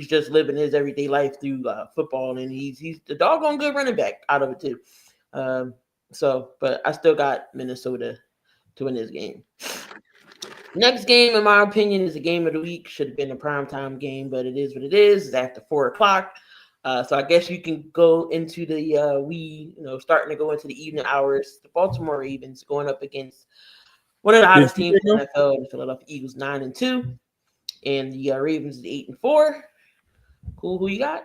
just living his everyday life through football, and he's the doggone good running back out of it too. But I still got Minnesota to win this game. Next game, in my opinion, is the game of the week. Should have been a primetime game, but it is what it is. It's after 4:00. So I guess you can go into the starting to go into the evening hours. The Baltimore Ravens going up against one of the hottest teams in the NFL, the Philadelphia Eagles, 9-2, and the Ravens is 8-4. Cool. Who you got?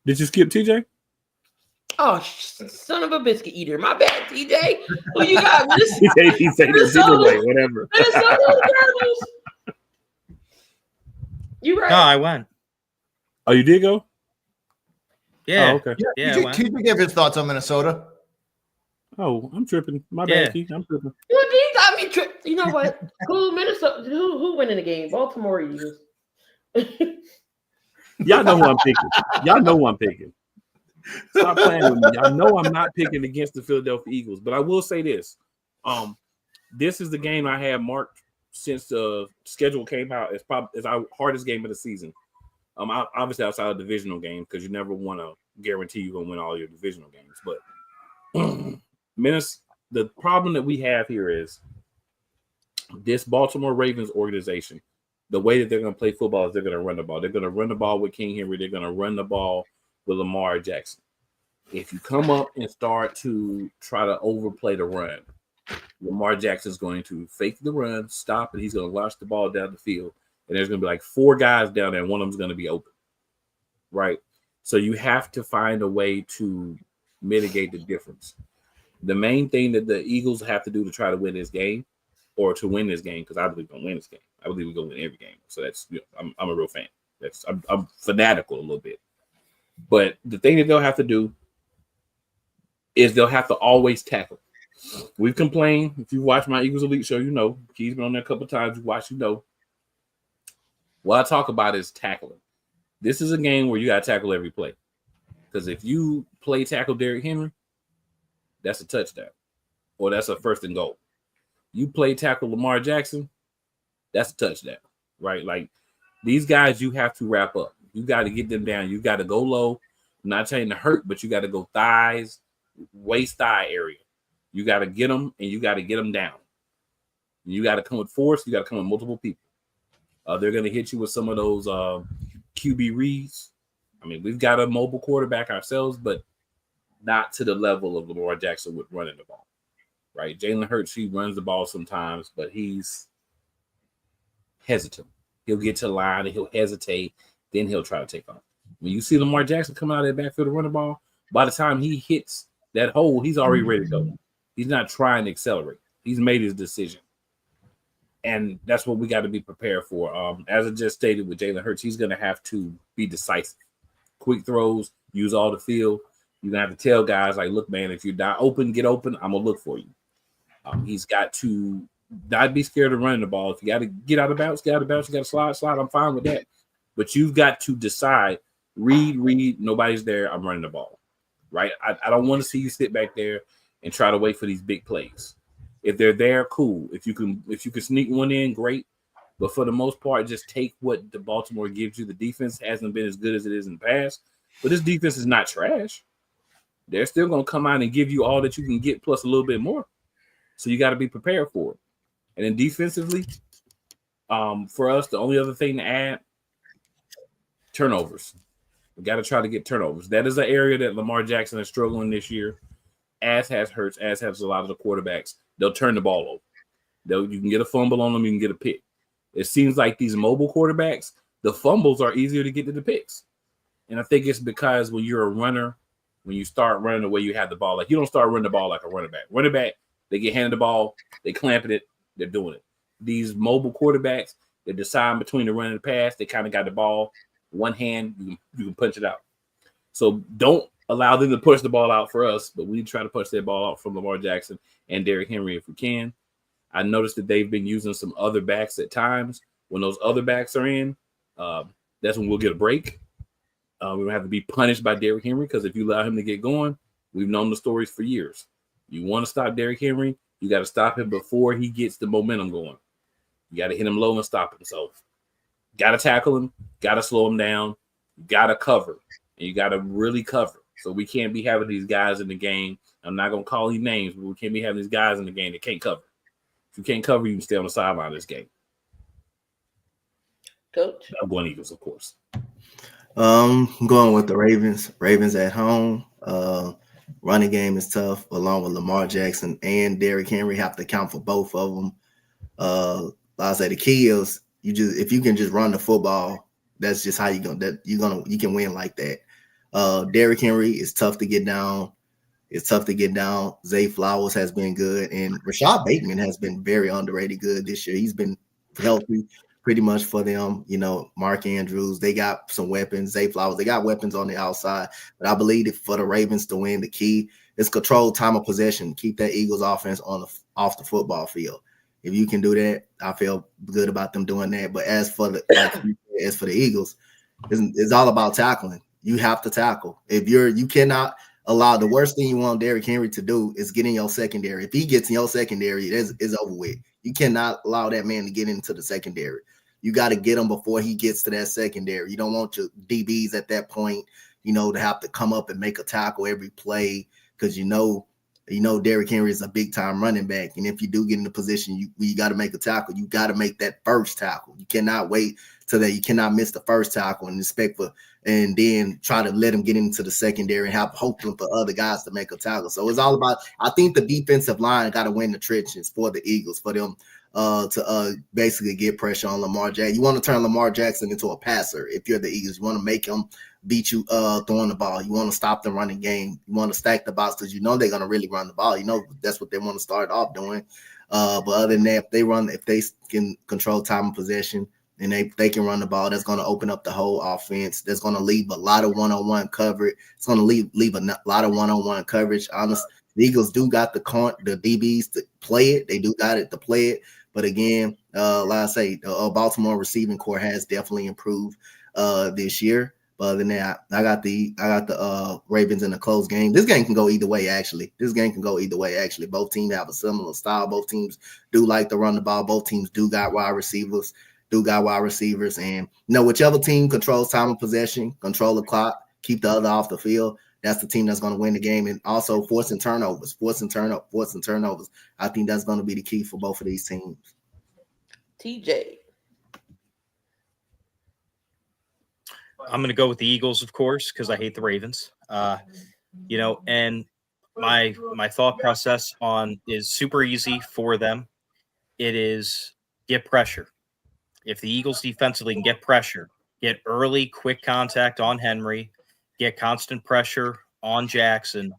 Did you skip TJ? Oh, son of a biscuit eater! My bad, TJ. Who you got? He said Minnesota, whatever. Minnesota Cardinals. You right? No, I went. Oh, you did go? Yeah. Oh, okay. Yeah. TJ gave his thoughts on Minnesota. Oh, I'm tripping. My bad, Keith. I'm tripping. You got me tripped. You know what? Cool. Minnesota. Who winning the game? Baltimore Eagles. Y'all know who I'm picking. Stop playing with me. Y'all know I'm not picking against the Philadelphia Eagles, but I will say this. This is the game I have marked since the schedule came out. It's probably our hardest game of the season. Obviously outside of divisional games, because you never want to guarantee you're gonna win all your divisional games. But the problem that we have here is this Baltimore Ravens organization. The way that they're going to play football is they're going to run the ball. They're going to run the ball with King Henry. They're going to run the ball with Lamar Jackson. If you come up and start to try to overplay the run, Lamar Jackson's going to fake the run, stop, and he's going to launch the ball down the field. And there's going to be like 4 guys down there, and one of them's going to be open. Right? So you have to find a way to mitigate the difference. The main thing that the Eagles have to do to try to win this game, or to win this game, because I believe we're going to win this game. I believe we're going to win every game. So that's, I'm a real fan. I'm fanatical a little bit. But the thing that they'll have to do is they'll have to always tackle. We've complained. If you watch my Eagles Elite show, you know. Keith's been on there a couple of times. You watch, you know. What I talk about is tackling. This is a game where you got to tackle every play. Because if you play tackle Derrick Henry, that's a touchdown. Or that's a 1st and goal. You play tackle Lamar Jackson, that's a touchdown, right? Like, these guys you have to wrap up. You got to get them down. You got to go low. I'm not trying to hurt, but you got to go thighs, waist thigh area. You got to get them, and you got to get them down. You got to come with force. You got to come with multiple people. They're going to hit you with some of those QB reads. I mean, we've got a mobile quarterback ourselves, but not to the level of Lamar Jackson with running the ball. Right, Jalen Hurts, he runs the ball sometimes, but he's hesitant. He'll get to the line and he'll hesitate, then he'll try to take off. When you see Lamar Jackson come out of that backfield to run the ball, by the time he hits that hole, he's already ready to go. He's not trying to accelerate. He's made his decision. And that's what we got to be prepared for. As I just stated with Jalen Hurts, he's going to have to be decisive. Quick throws, use all the field. You're going to have to tell guys, like, look, man, if you're not open, get open. I'm going to look for you. He's got to not be scared of running the ball. If you got to get out of bounds, get out of bounds. You got to slide. I'm fine with that. But you've got to decide, read, nobody's there. I'm running the ball, right? I don't want to see you sit back there and try to wait for these big plays. If they're there, cool. If you can sneak one in, great. But for the most part, just take what the Baltimore gives you. The defense hasn't been as good as it is in the past, but this defense is not trash. They're still going to come out and give you all that you can get plus a little bit more. So you got to be prepared for it. And then defensively, for us, the only other thing to add, turnovers. We got to try to get turnovers. That is an area that Lamar Jackson is struggling this year, as has Hurts, as has a lot of the quarterbacks. They'll turn the ball over. You can get a fumble on them, you can get a pick. It seems like these mobile quarterbacks, the fumbles are easier to get to the picks. And I think it's because when you're a runner, when you start running the way you have the ball, like you don't start running the ball like a running back. Running back, they get handed the ball, they clamping it, they're doing it. These mobile quarterbacks, they decide between the run and the pass. They kind of got the ball, one hand, you can punch it out. So don't allow them to push the ball out for us, but we try to push that ball out from Lamar Jackson and Derrick Henry if we can. I noticed that they've been using some other backs at times. When those other backs are in, that's when we'll get a break. We don't have to be punished by Derrick Henry because if you allow him to get going, we've known the stories for years. You want to stop Derrick Henry, you got to stop him before he gets the momentum going. You got to hit him low and stop him. So Got to tackle him. Got to slow him down. Got to cover. And you got to really cover. So we can't be having these guys in the game. I'm not going to call you names, but we can't be having these guys in the game that can't cover. If you can't cover, you can stay on the sideline of this game. Coach? I'm going Eagles, of course. I'm going with the Ravens. Ravens at home. Running game is tough, along with Lamar Jackson and Derrick Henry. Have to count for both of them. Like I say, the key is if you can just run the football, that's just how you can win like that. Derrick Henry is tough to get down. Zay Flowers has been good, and Rashad Bateman has been very underrated good this year. He's been healthy pretty much for them. Mark Andrews, they got some weapons. Zay Flowers, they got weapons on the outside. But I believe that for the Ravens to win, the key is control time of possession. Keep that Eagles offense off the football field. If you can do that, I feel good about them doing that. But as for the Eagles, it's all about tackling. You have to tackle. You cannot allow. The worst thing you want Derrick Henry to do is get in your secondary. If he gets in your secondary, it's over with. You cannot allow that man to get into the secondary. You got to get him before he gets to that secondary. You don't want your DBs at that point, to have to come up and make a tackle every play because Derrick Henry is a big time running back. And if you do get in the position you got to make a tackle, you got to make that first tackle. You cannot wait till that. You cannot miss the first tackle and then try to let him get into the secondary and have hope for other guys to make a tackle. So it's all about, I think the defensive line got to win the trenches for the Eagles, for them to basically get pressure on Lamar Jackson. You want to turn Lamar Jackson into a passer if you're the Eagles. You want to make him beat you throwing the ball. You want to stop the running game. You want to stack the box because they're going to really run the ball. That's what they want to start off doing. But other than that, if they can control time of possession, and they can run the ball, that's going to open up the whole offense. That's going to leave a lot of one-on-one coverage. It's going to leave a lot of one-on-one coverage. Honestly, the Eagles do got the DBs to play it. They do got it to play it. But again, like I say, the Baltimore receiving core has definitely improved this year. But other than that, I got the Ravens in a close game. This game can go either way, actually. Both teams have a similar style. Both teams do like to run the ball. Both teams do got wide receivers. And whichever team controls time of possession, control the clock, keep the other off the field, that's the team that's going to win the game. And also forcing turnovers. I think that's going to be the key for both of these teams. TJ. I'm going to go with the Eagles, of course, because I hate the Ravens. And my thought process is super easy for them. It is get pressure. If the Eagles defensively can get pressure, get early, quick contact on Henry, get constant pressure on Jackson,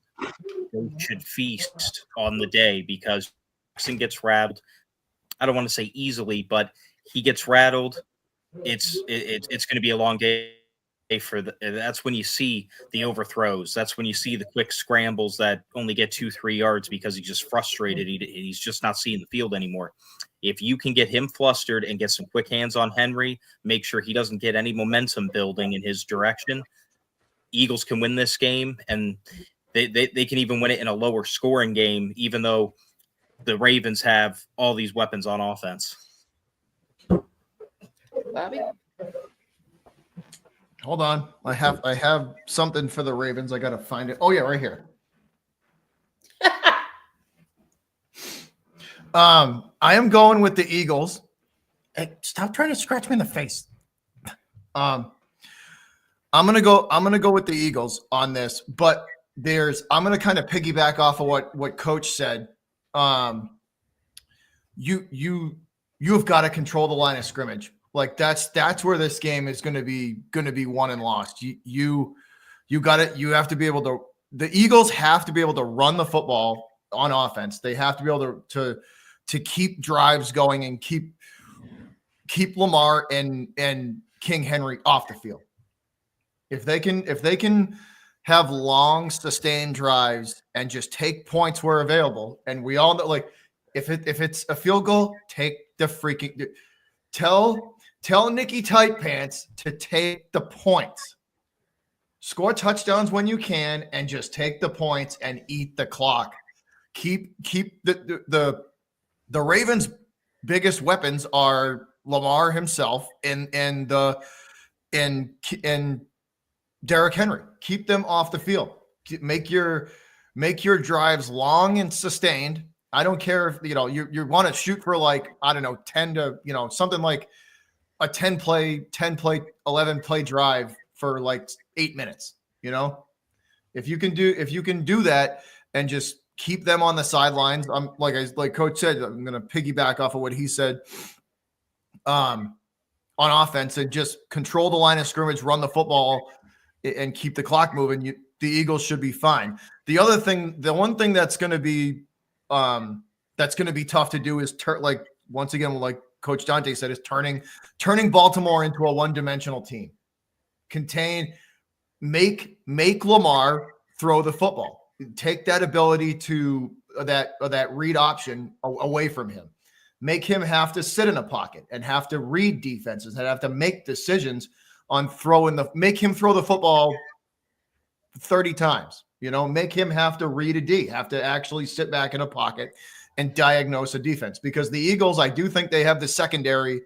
they should feast on the day because Jackson gets rattled. I don't want to say easily, but he gets rattled. It's going to be a long day that's when you see the overthrows. That's when you see the quick scrambles that only get 2-3 yards because he's just frustrated. He's just not seeing the field anymore. If you can get him flustered and get some quick hands on Henry, make sure he doesn't get any momentum building in his direction, Eagles can win this game, and they can even win it in a lower scoring game, even though the Ravens have all these weapons on offense. Bobby? Hold on. I have something for the Ravens. I got to find it. Oh, yeah, right here. I am going with the Eagles. Hey, stop trying to scratch me in the face. I'm gonna go with the Eagles on this, but I'm gonna kind of piggyback off of what Coach said. You've got to control the line of scrimmage. Like that's where this game is gonna be won and lost. You have to be able to. The Eagles have to be able to run the football on offense. They have to be able to keep drives going and keep Lamar and King Henry off the field. If they can have long sustained drives and just take points where available, and we all know, like if it's a field goal, take the freaking tell Nicky Tight Pants to take the points. Score touchdowns when you can and just take the points and eat the clock. Keep the Ravens' biggest weapons are Lamar himself and Derrick Henry. Keep them off the field. Make your drives long and sustained. I don't care if you want to shoot for 10 to something like a 10 play 11 play drive for 8 minutes. If you can do that and just keep them on the sidelines. I'm like Coach said, I'm going to piggyback off of what he said on offense and just control the line of scrimmage, run the football, and keep the clock moving. The Eagles should be fine. The one thing that's going to be tough to do is once again, like Coach Dante said, is turning Baltimore into a one-dimensional team. Make Lamar throw the football. Take that ability to that read option away from him. Make him have to sit in a pocket and have to read defenses and have to make decisions on make him throw the football 30 times. Make him have to read a D, have to actually sit back in a pocket and diagnose a defense. Because the Eagles, I do think they have the secondary,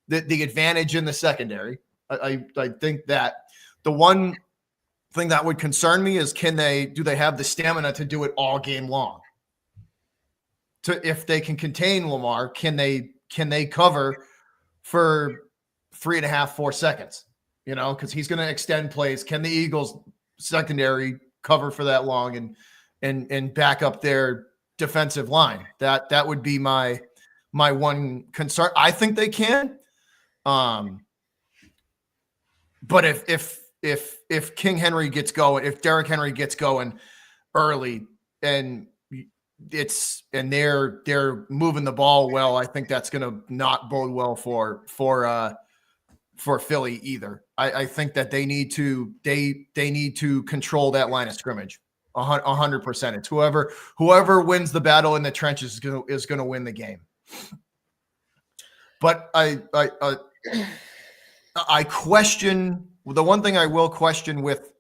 the advantage in the secondary. I think that the one thing that would concern me is do they have the stamina to do it all game long? If they can contain Lamar, can they cover for 3.5, 4 seconds? Because he's going to extend plays. Can the Eagles secondary cover for that long and back up their defensive line? That would be my one concern. I think they can. But if King Henry gets going, if Derrick Henry gets going early and they're moving the ball well, I think that's going to not bode well for Philly either. I think that they need to control that line of scrimmage 100%. It's whoever wins the battle in the trenches is going to win the game. But I question. The one thing I will question with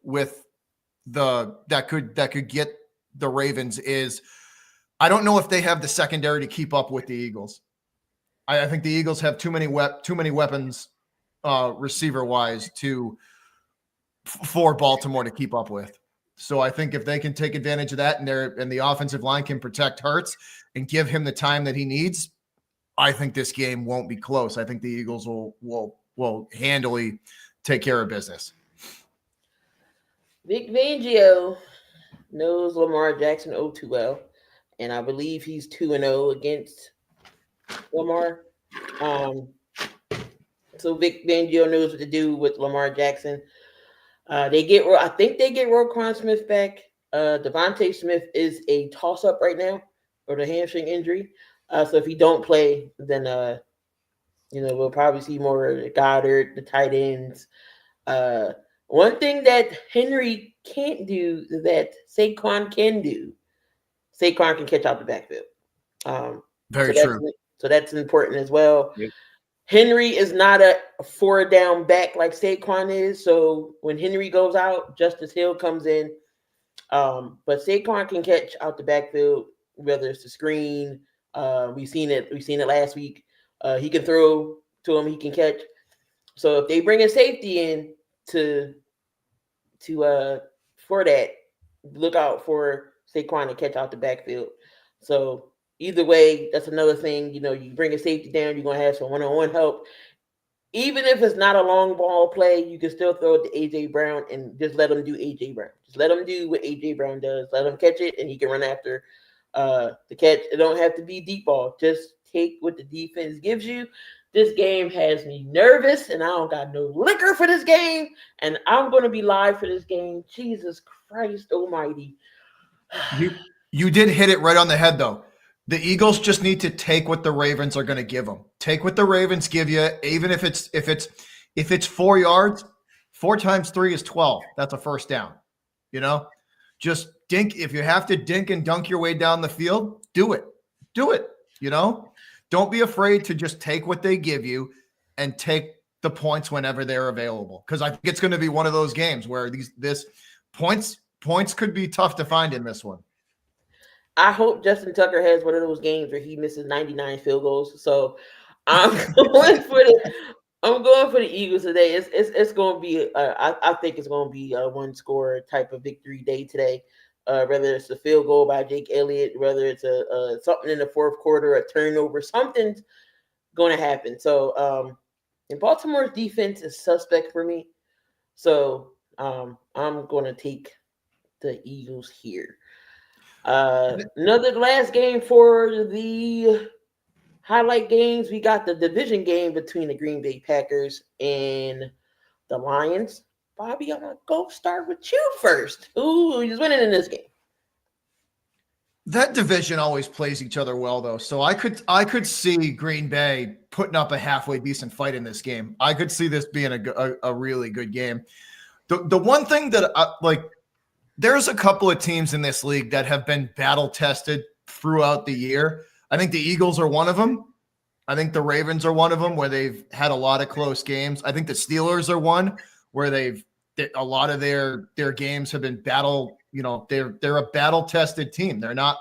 that could get the Ravens is I don't know if they have the secondary to keep up with the Eagles. I think the Eagles have too many weapons receiver wise for Baltimore to keep up with. So I think if they can take advantage of that and the offensive line can protect Hurts and give him the time that he needs, I think this game won't be close. I think the Eagles will handily take care of business. Vic Fangio knows Lamar Jackson too well, and I believe he's 2-0 against Lamar. So Vic Fangio knows what to do with Lamar Jackson. I think they get Roquan Smith back. Devontae Smith is a toss-up right now for the hamstring injury. So if he don't play, then we'll probably see more Goddard, the tight ends. One thing that Henry can't do is that Saquon can do. Saquon can catch out the backfield. Very true. So that's important as well. Yep. Henry is not a 4-down back like Saquon is. So when Henry goes out, Justice Hill comes in. But Saquon can catch out the backfield, whether it's the screen. We've seen it last week. He can throw to him. He can catch. So if they bring a safety in for that, look out for Saquon to catch out the backfield. So either way, that's another thing. You bring a safety down, you're gonna have some one-on-one help. Even if it's not a long ball play, you can still throw it to AJ Brown and just let him do AJ Brown. Just let him do what AJ Brown does. Let him catch it, and he can run after the catch. It don't have to be deep ball. Just take what the defense gives you. This game has me nervous, and I don't got no liquor for this game, and I'm going to be live for this game. Jesus Christ almighty. You did hit it right on the head, though. The Eagles just need to take what the Ravens are going to give them. Take what the Ravens give you, even if it's 4 yards. 4 times 3 is 12. That's a first down. Just dink. If you have to dink and dunk your way down the field, do it. Do it. Don't be afraid to just take what they give you and take the points whenever they're available. Because I think it's going to be one of those games where this points could be tough to find in this one. I hope Justin Tucker has one of those games where he misses 99 field goals. So I'm going for the I'm going for the Eagles today. It's going to be I think it's going to be a one score type of victory day today. Whether it's a field goal by Jake Elliott, whether it's a something in the fourth quarter, a turnover, something's going to happen. So and Baltimore's defense is suspect for me. So I'm going to take the Eagles here. Another last game for the highlight games. We got the division game between the Green Bay Packers and the Lions. Bobby, I'm going to go start with you first. Who is winning in this game? That division always plays each other well, though. So I could see Green Bay putting up a halfway decent fight in this game. I could see this being a really good game. The one thing that there's a couple of teams in this league that have been battle tested throughout the year. I think the Eagles are one of them. I think the Ravens are one of them where they've had a lot of close games. I think the Steelers are one where a lot of their games have been battle. They're a battle tested team. They're not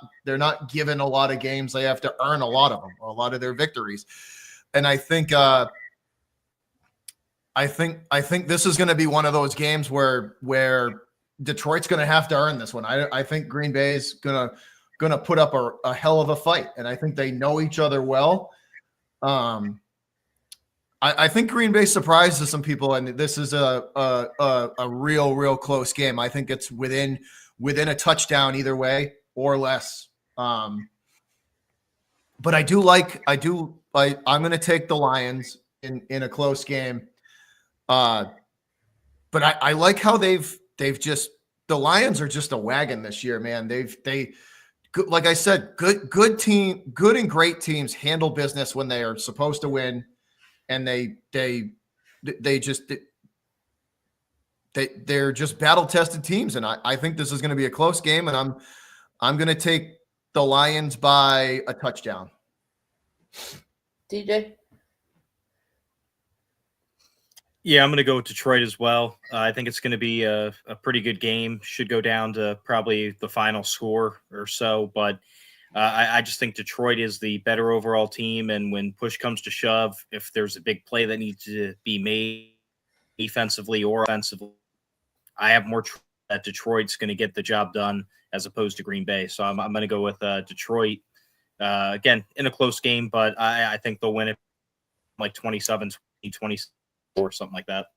given a lot of games. They have to earn a lot of them, a lot of their victories. And I think this is going to be one of those games where Detroit's going to have to earn this one. I think Green Bay is going to put up a hell of a fight, and I think they know each other well. I think Green Bay surprises some people, and this is a real close game. I think it's within a touchdown either way or less. But I'm going to take the Lions in a close game. But I like how they've just, the Lions are just a wagon this year, man. Like I said, good and great teams handle business when they are supposed to win. And they're just battle tested teams. And I think this is going to be a close game, and I'm going to take the Lions by a touchdown. TJ? Yeah, I'm going to go with Detroit as well. I think it's going to be a pretty good game. Should go down to probably the final score or so, but I just think Detroit is the better overall team, and when push comes to shove, if there's a big play that needs to be made defensively or offensively, I have more that Detroit's going to get the job done as opposed to Green Bay. So I'm going to go with Detroit again in a close game, but I think they'll win it like 27-20, 24, something like that.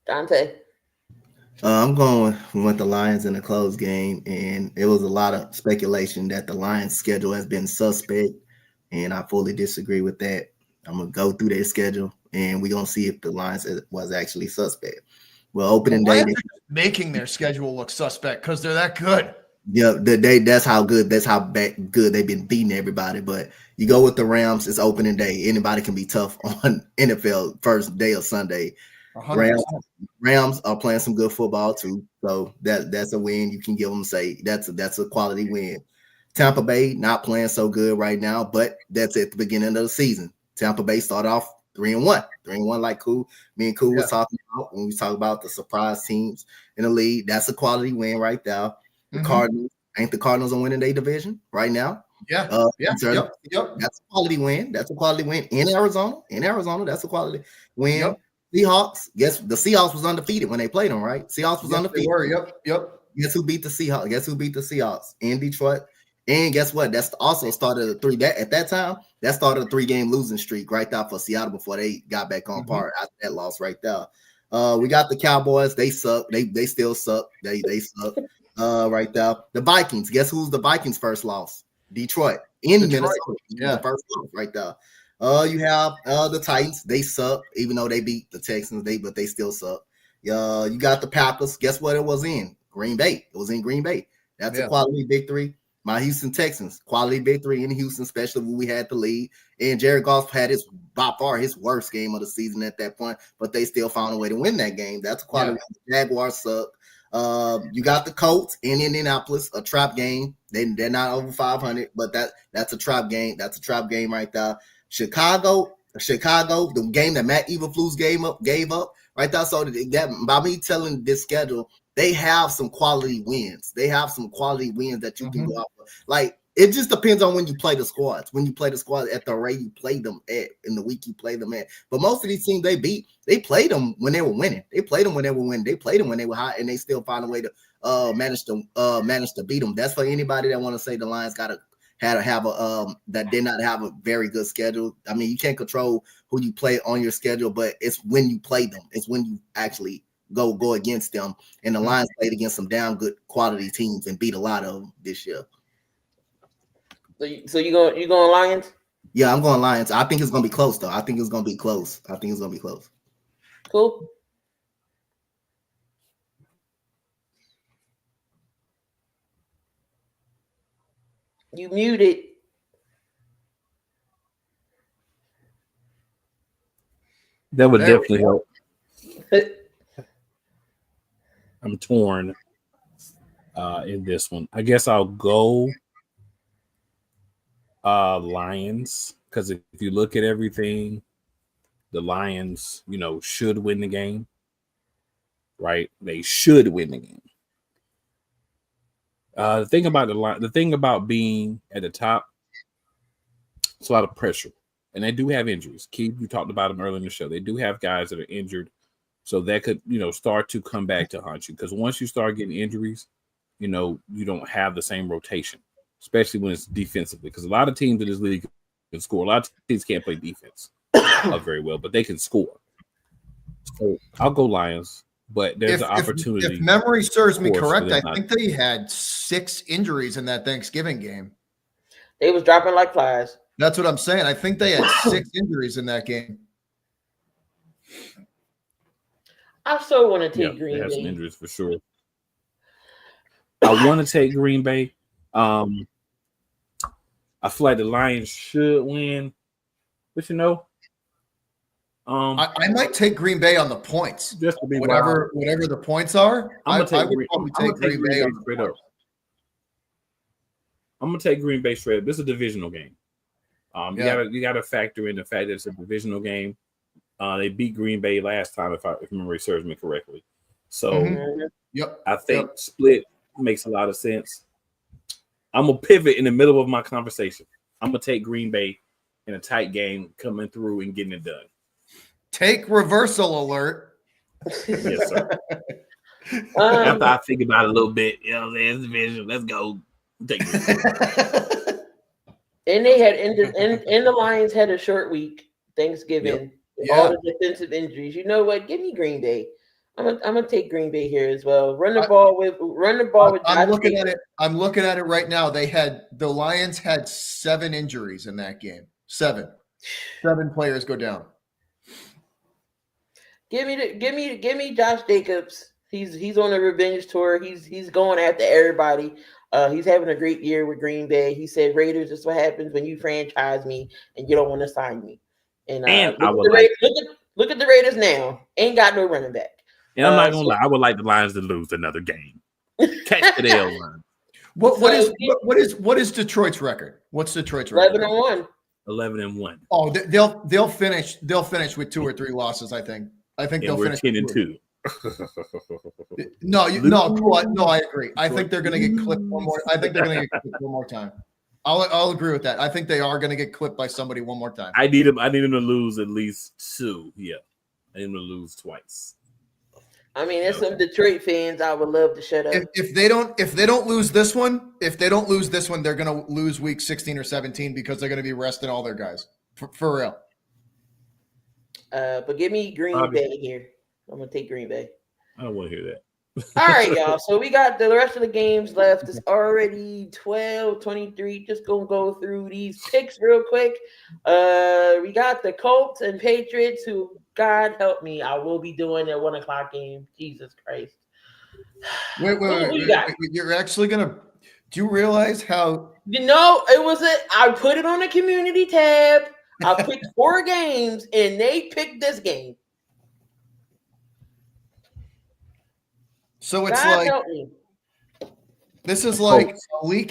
Dante? I'm going with the Lions in a close game, and it was a lot of speculation that the Lions' schedule has been suspect, and I fully disagree with that. I'm going to go through their schedule, and we're going to see if the Lions was actually suspect. Well, opening day, they're making their schedule look suspect because they're that good. Yeah, that's how good they've been beating everybody. But you go with the Rams, it's opening day. Anybody can be tough on NFL first day of Sunday. 100%. Rams are playing some good football too, so that's a win. You can give them that's a quality win. Tampa Bay not playing so good right now, but that's at the beginning of the season. Tampa Bay started off 3-1, like me and Cool was talking about when we talk about the surprise teams in the league. That's a quality win right there. The Cardinals the Cardinals are winning their division right now. Yep. That's a quality win. That's a quality win in Arizona. That's a quality win. Yep. Seahawks. Guess the Seahawks was undefeated when they played them, right? Seahawks was undefeated. They were. Yep. Guess who beat the Seahawks? In Detroit. And guess what? That's also started a that started a 3-game losing streak right there for Seattle before they got back on par after that loss right there. We got the Cowboys. They suck. They still suck. They suck. Right there. The Vikings. Guess who's the Vikings' first loss? Detroit. Minnesota. Yeah. The first loss right there. You have the Titans. They suck, even though they beat the Texans. But they still suck. You got the Packers. Guess what it was in? Green Bay. It was in Green Bay. That's a quality victory. My Houston Texans, quality victory in Houston, especially when we had the lead. And Jared Goff had by far his worst game of the season at that point, but they still found a way to win that game. That's a quality. The Jaguars suck. You got the Colts in Indianapolis, a trap game. They're not over 500, but that's a trap game. That's a trap game right there. Chicago, the game that Matt Eberflus gave up right there. So that by me telling this schedule, they have some quality wins. They have some quality wins that you can go out for. Like It just depends on when you play the squads. When you play the squad at the rate you play them at, in the week you play them at. But most of these teams they beat, they played them when they were winning. They played them when they were winning. They played them when they were hot, and they still find a way to manage to beat them. That's for anybody that want to say the Lions have that did not have a very good schedule. I mean, you can't control who you play on your schedule, but it's when you play them. It's when you actually go against them. And the Lions played against some damn good quality teams and beat a lot of them this year. So you going Lions? Yeah, I'm going Lions. I think it's gonna be close though. I think it's gonna be close. Cool. You muted. That would definitely help. I'm torn in this one. I guess I'll go Lions, because if you look at everything, the Lions, should win the game, right? They should win the game. The thing about being at the top, it's a lot of pressure, and they do have injuries. Keith, you talked about them earlier in the show. They do have guys that are injured, so that could, start to come back to haunt you. Because once you start getting injuries, you don't have the same rotation, especially when it's defensively. Because a lot of teams in this league can score. A lot of teams can't play defense very well, but they can score. So I'll go Lions. But there's an opportunity. If memory serves me correct, I think they had 6 injuries in that Thanksgiving game. They was dropping like flies. That's what I'm saying. I think they had 6 injuries in that game. I so want to take Green Bay. They had some Bay. injuries for sure. I want to take Green Bay. I feel like the Lions should win, but I might take Green Bay on the points. Just to be whatever the points are. I would probably take Green Bay straight up. I'm gonna take Green Bay straight up. This is a divisional game. You gotta factor in the fact that it's a divisional game. They beat Green Bay last time, if memory serves me correctly. So I think split makes a lot of sense. I'm gonna pivot in the middle of my conversation. I'm gonna take Green Bay in a tight game, coming through and getting it done. Take reversal alert. Yes, sir. After I think about it a little bit, it's division. Let's go. Take it. And they had and the Lions had a short week, Thanksgiving. All the defensive injuries. You know what? Give me Green Bay. I'm gonna take Green Bay here as well. Run the ball with. I'm looking at it. I'm looking at it right now. The Lions had 7 injuries in that game. 7 players go down. Give me Josh Jacobs. He's on a revenge tour. He's going after everybody. He's having a great year with Green Bay. He said, "Raiders, this is what happens when you franchise me and you don't want to sign me." And look at the Raiders now. Ain't got no running back. And I'm not gonna lie. I would like the Lions to lose another game. Catch the L line. What is Detroit's record? What's Detroit's record? 11-1. 11-1. Oh, they'll finish with 2 or 3 losses. I think they'll finish 10-2. No, I agree. I think they're going to get clipped one more. I think they're going to get clipped one more time. I'll agree with that. I think they are going to get clipped by somebody one more time. I need them to lose at least 2. Yeah, I need them to lose twice. I mean, there's some Detroit fans I would love to shut up. If they don't lose this one, they're going to lose week 16 or 17 because they're going to be resting all their guys for real. But give me Green Bay here. I'm gonna take Green Bay. I don't want to hear that. All right, y'all. So we got the rest of the games left. It's already 12:23. Just gonna go through these picks real quick. We got the Colts and Patriots, who, God help me, I will be doing a 1:00 game. Jesus Christ. Wait. You're actually gonna? Do you realize how? I put it on the community tab. I picked 4 games, and they picked this game. So it's this is like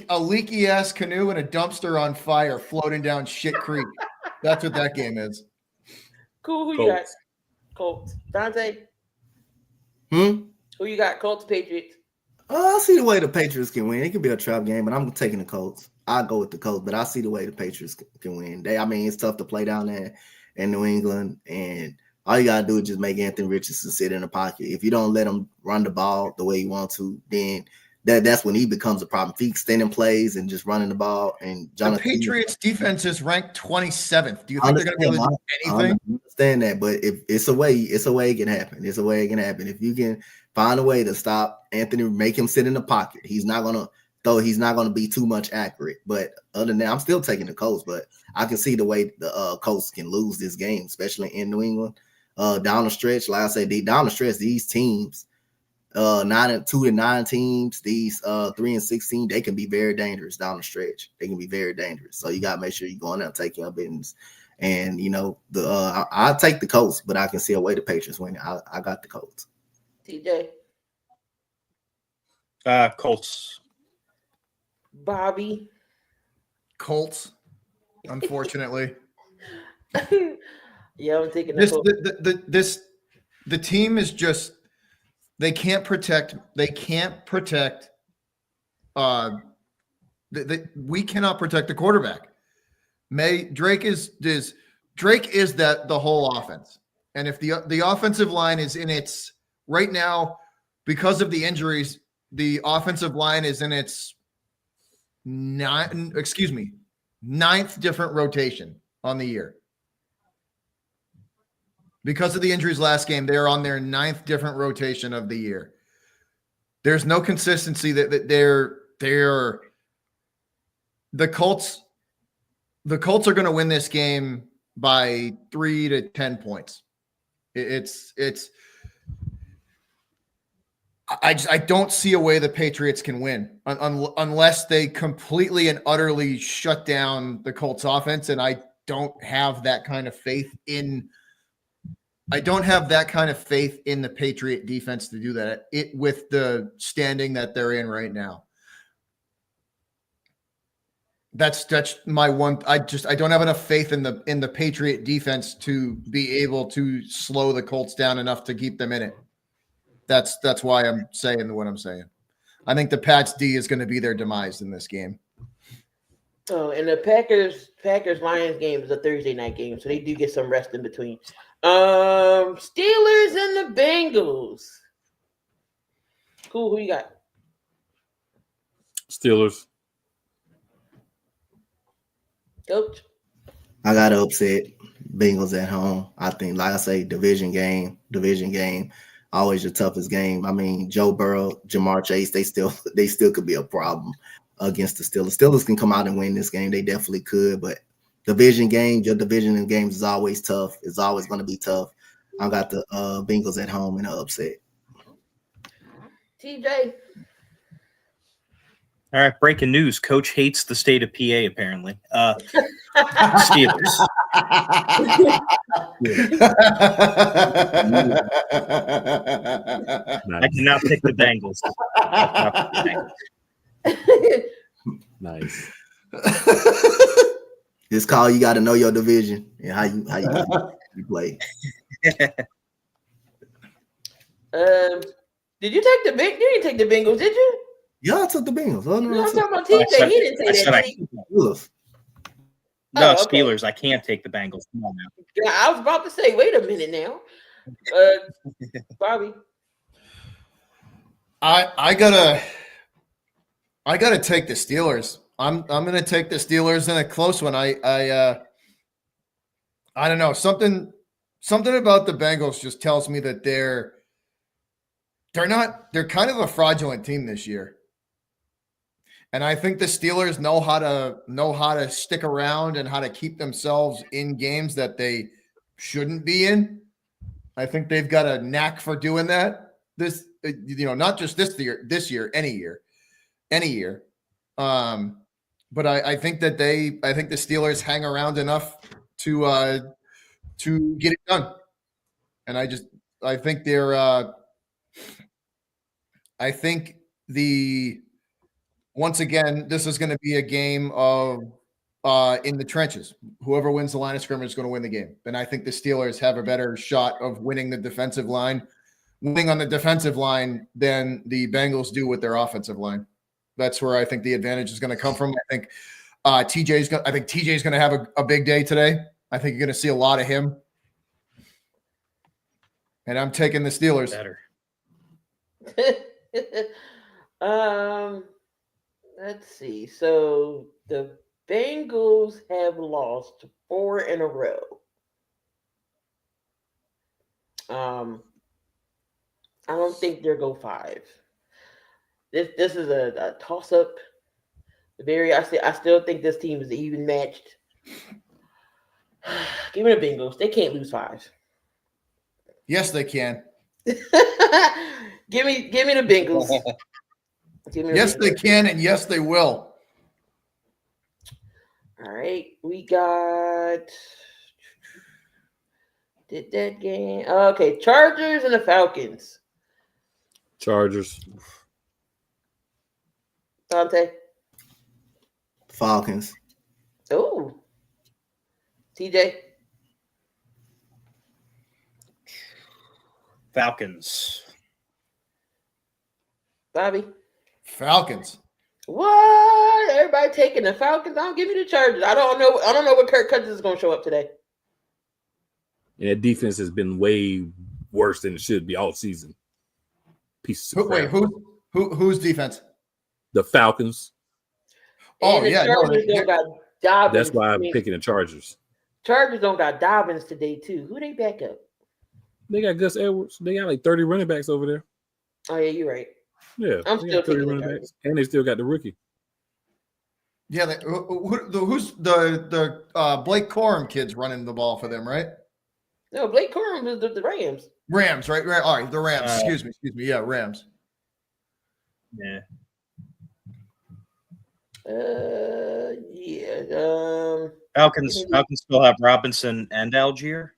a leaky ass canoe and a dumpster on fire floating down shit creek. That's what that game is. Cool. Who you got? Colts. Dante? Who you got? Colts, Patriots? I see the way the Patriots can win. It could be a trap game, but I'm taking the Colts. I go with the Colts, but I see the way the Patriots can win. It's tough to play down there in New England, and all you gotta do is just make Anthony Richardson sit in the pocket. If you don't let him run the ball the way you want to, then that's when he becomes a problem. If he extending plays and just running the ball, and Jonathan, the Patriots defense is ranked 27th. Do you think they're going to be able to do anything? I understand that, but if it's a way it can happen. It's a way it can happen. If you can find a way to stop Anthony, make him sit in the pocket. He's not going to be too much accurate. But other than that, I'm still taking the Colts. But I can see the way the Colts can lose this game, especially in New England. Down the stretch, like I said, down the stretch, these teams. 2-9 teams, these 3-16, they can be very dangerous down the stretch. They can be very dangerous. So you gotta make sure you go in there and take your business. And I'll take the Colts, but I can see a way the Patriots win. I got the Colts. TJ, Colts. Bobby, Colts. Unfortunately, yeah, I'm taking the the team is just. They can't protect. We cannot protect the quarterback. Drake is that the whole offense. And if the offensive line is in its right now, because of the injuries, the offensive line is in its ninth different rotation on the year. Because of the injuries last game, they're on their 9th different rotation of the year. There's no consistency that they're the Colts are going to win this game by 3 to 10 points. I don't see a way the Patriots can win unless they completely and utterly shut down the Colts offense. And I don't have that kind of faith in the Patriot defense to do that with the standing that they're in right now. That's my one. I don't have enough faith in the Patriot defense to be able to slow the Colts down enough to keep them in it. That's why I'm saying what I'm saying. I think the Pats D is going to be their demise in this game. Oh, and the Packers Lions game is a Thursday night game, so they do get some rest in between. Steelers and the Bengals. Cool, who you got? Steelers. Coach? I got to upset Bengals at home. I think, like I say, division game. Always the toughest game. I mean, Joe Burrow, Jamar Chase, they still could be a problem against the Steelers. Steelers can come out and win this game. They definitely could, but division game, your division in games is always tough. It's always going to be tough. I got the Bengals at home in an upset. TJ. All right, breaking news. Coach hates the state of PA, apparently. Steelers. I cannot pick the Bengals. Nice. This call, you got to know your division and how you play. Did you take the big? You didn't take the Bengals, did you? Yeah, I took the Bengals. Oh, no, I'm talking about TJ. He didn't take that. No, okay. Steelers. I can't take the Bengals. Come on now. Yeah, I was about to say, wait a minute now. Bobby. I gotta take the Steelers. I'm gonna take the Steelers in a close one. I don't know. Something about the Bengals just tells me that they're kind of a fraudulent team this year. And I think the Steelers know how to stick around and how to keep themselves in games that they shouldn't be in. I think they've got a knack for doing that. Not just this year, any year. But I think the Steelers hang around enough to get it done. And I think once again, this is going to be a game of in the trenches. Whoever wins the line of scrimmage is going to win the game. And I think the Steelers have a better shot of winning on the defensive line than the Bengals do with their offensive line. That's where I think the advantage is going to come from. I think TJ's going to have a big day today. I think you're going to see a lot of him. And I'm taking the Steelers. Better. Let's see. So the Bengals have lost 4 in a row. I don't think they'll go 5. This is a toss up. I still think this team is even matched. Give me the Bengals. They can't lose 5. Yes, they can. give me the Bengals. Yes, they can, and yes, they will. All right, we got. Did that game? Okay, Chargers and the Falcons. Chargers. Dante. Falcons. Oh. TJ. Falcons. Bobby. Falcons. What? Everybody taking the Falcons? Don't give me the Chargers. I don't know what Kirk Cousins is going to show up today. And that defense has been way worse than it should be all season. Pieces of crap. Wait, whose defense? The Falcons. And Chargers don't got Dobbins. That's why I'm picking the Chargers. Chargers don't got Dobbins today, too. Who they back up? They got Gus Edwards. They got like 30 running backs over there. Oh, yeah, you're right. Yeah, I'm still taking the Chargers. And they still got the rookie. Yeah, who's the Blake Corum kids running the ball for them, right? No, Blake Corum is the Rams. Rams, right? All right, the Rams. Excuse me. Yeah, Rams. Yeah. Yeah. Falcons still have Robinson and Algier.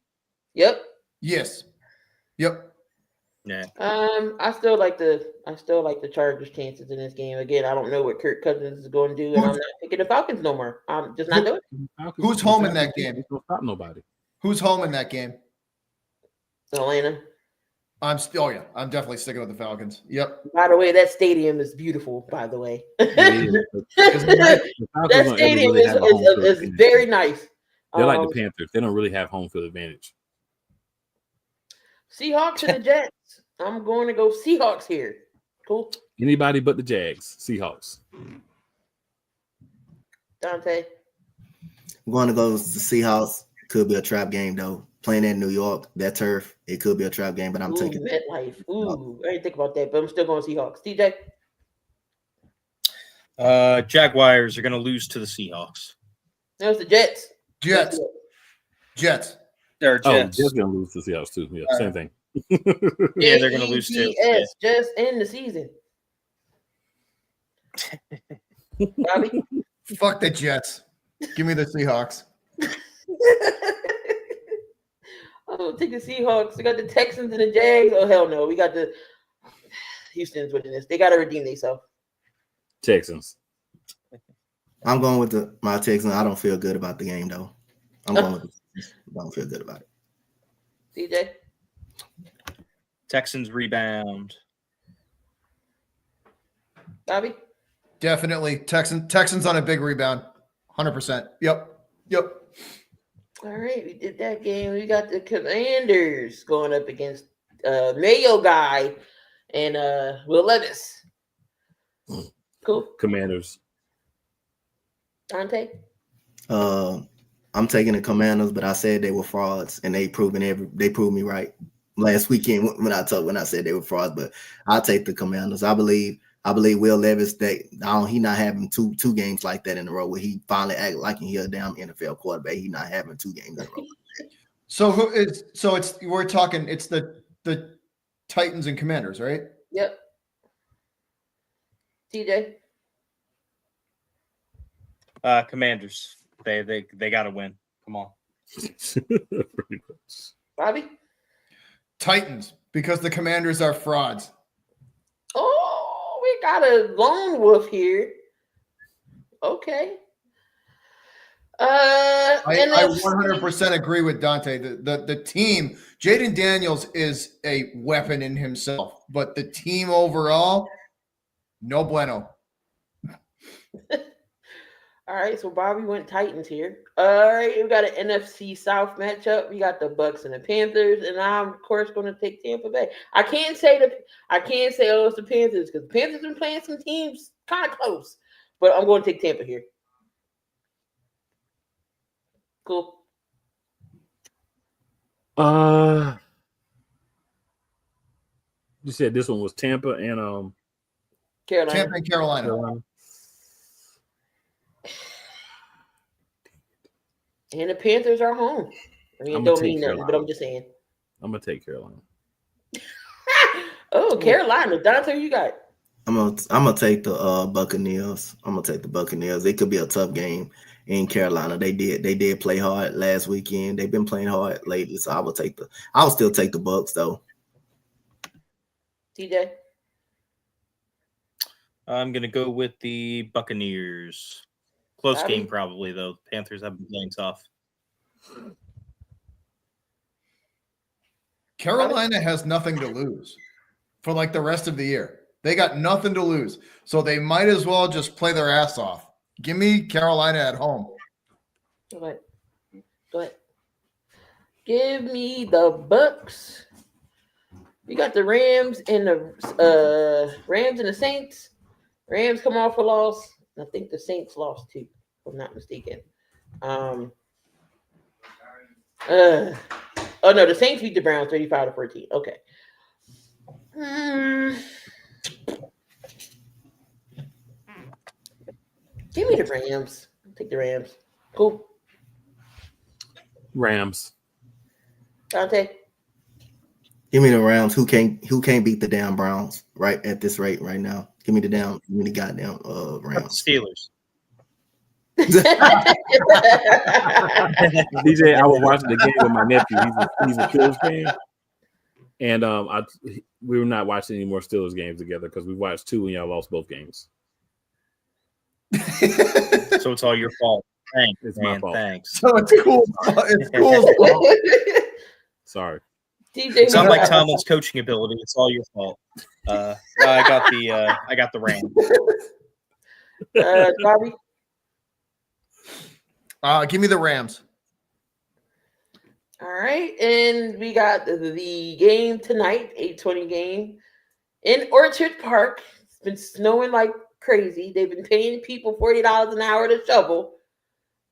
Yep. Yes. Yep. Yeah. I still like the Chargers' chances in this game. Again, I don't know what Kirk Cousins is going to do, and I'm not picking the Falcons no more. I'm just not doing it. Who's home in that game? Don't stop nobody. Who's home in that game? Atlanta. I'm definitely sticking with the Falcons. Yep. By the way, that stadium is beautiful. By the way, that stadium is very nice. They're like the Panthers. They don't really have home field advantage. Seahawks and the Jets. I'm going to go Seahawks here. Cool. Anybody but the Jags. Seahawks. Dante. I'm going to go with the Seahawks. Could be a trap game, though. Playing in New York, that turf, it could be a trap game, but I'm taking MetLife. Ooh, I didn't think about that, but I'm still going Seahawks. TJ? Jaguars are going to lose to the Seahawks. No, it's the Jets. Jets. They're Jets. Jets going to lose to the Seahawks, too. Yeah, same thing. Yeah, they're going to lose too. Yes, just in the season. Bobby? Fuck the Jets. Give me the Seahawks. Oh, take the Seahawks. We got the Texans and the Jags. Oh, hell no. We got the Houston's winning this. They got to redeem themselves. Texans. I'm going with my Texans. I don't feel good about the game, though. I'm going with the Texans. I don't feel good about it. DJ? Texans rebound. Bobby? Definitely. Texans on a big rebound. 100%. Yep. All right, we did that game. We got the Commanders going up against Mayo guy and Will Levis. Cool. Commanders. Dante? I'm taking the Commanders, but I said they were frauds, and they proved me right last weekend when I said they were frauds. But I'll take the Commanders. I believe Will Levis he not having two games like that in a row where he finally act like he's a damn NFL quarterback. He not having 2 games in a row. We're talking it's the Titans and Commanders, right? Yep. TJ? Commanders. They got to win. Come on. Bobby? Titans, because the Commanders are frauds. Oh, we got a lone wolf here. Okay. I 100% agree with Dante. The team, Jaden Daniels is a weapon in himself, but the team overall, no bueno. All right, so Bobby went Titans here. All right, we got an NFC South matchup. We got the Bucks and the Panthers, and I'm of course going to take Tampa Bay. I can't say oh it's the Panthers because the Panthers been playing some teams kind of close, but I'm going to take Tampa here. Cool. You said this one was Tampa and Carolina. Tampa and Carolina. And the Panthers are home. I mean, it don't mean nothing, but I'm just saying. I'm gonna take Carolina. Oh, Carolina. Dante, who you got? I'm gonna take the Buccaneers. I'm gonna take the Buccaneers. It could be a tough game in Carolina. They did play hard last weekend. They've been playing hard lately, so I will still take the Bucks though. TJ? I'm gonna go with the Buccaneers. Close Bobby? game probably though. Panthers have been playing tough. Carolina has nothing to lose for like the rest of the year. They got nothing to lose. So they might as well just play their ass off. Give me Carolina at home. Go ahead. Give me the Bucks. We got the Rams and the Saints. Rams come off a loss. I think the Saints lost too, if I'm not mistaken. Oh no, the Saints beat the Browns 35-14. Okay. Give me the Rams. I'll take the Rams. Cool. Rams. Dante. Give me the Rams. Who can't beat the damn Browns right at this rate right now? Give me the goddamn Rams. Steelers. DJ, I was watching the game with my nephew. He's a Steelers fan, and we were not watching any more Steelers games together because we watched 2 and y'all lost both games. So it's all your fault. Thanks, It's man. my fault. Thanks. So it's cool. It's cool. Sorry. TJ, It's not like Tomlin's coaching ability. It's all your fault. I got the Rams. Bobby. Give me the Rams. All right, and we got the game tonight, 8:20 game in Orchard Park. It's been snowing like crazy. They've been paying people $40 an hour to shovel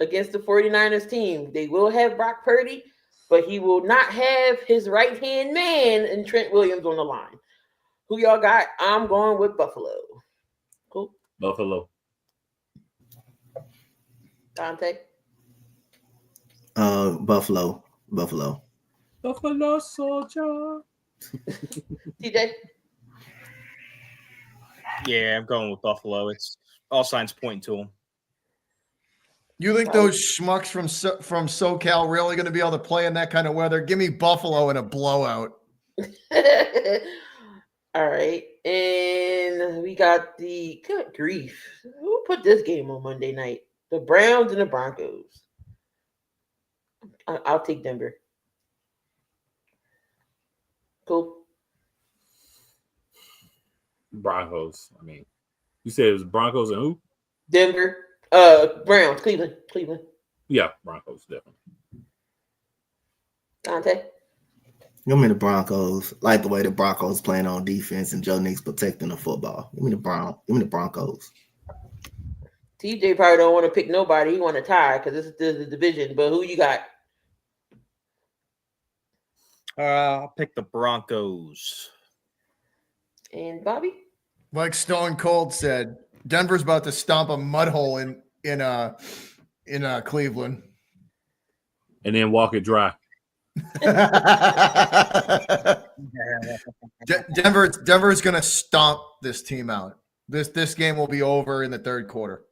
against the 49ers team. They will have Brock Purdy, but he will not have his right-hand man and Trent Williams on the line. Who y'all got? I'm going with Buffalo. Cool. Buffalo. Dante. Buffalo. Buffalo Soldier. TJ. Yeah, I'm going with Buffalo. It's all signs pointing to them. You think those schmucks from SoCal really going to be able to play in that kind of weather? Give me Buffalo in a blowout. All right, and we got the good grief. Who put this game on Monday night? The Browns and the Broncos. I'll take Denver. Cool. Broncos. I mean, you said it was Broncos and who? Denver. Browns. Cleveland. Yeah, Broncos, definitely. Dante. Give me the Broncos. Like the way the Broncos playing on defense and Joe Nick's protecting the football. Give me the Broncos. TJ probably don't want to pick nobody. He want to tie because this is the division. But who you got? I'll pick the Broncos. And Bobby? Like Stone Cold said, Denver's about to stomp a mud hole in Cleveland. And then walk it dry. Denver's going to stomp this team out. This game will be over in the third quarter.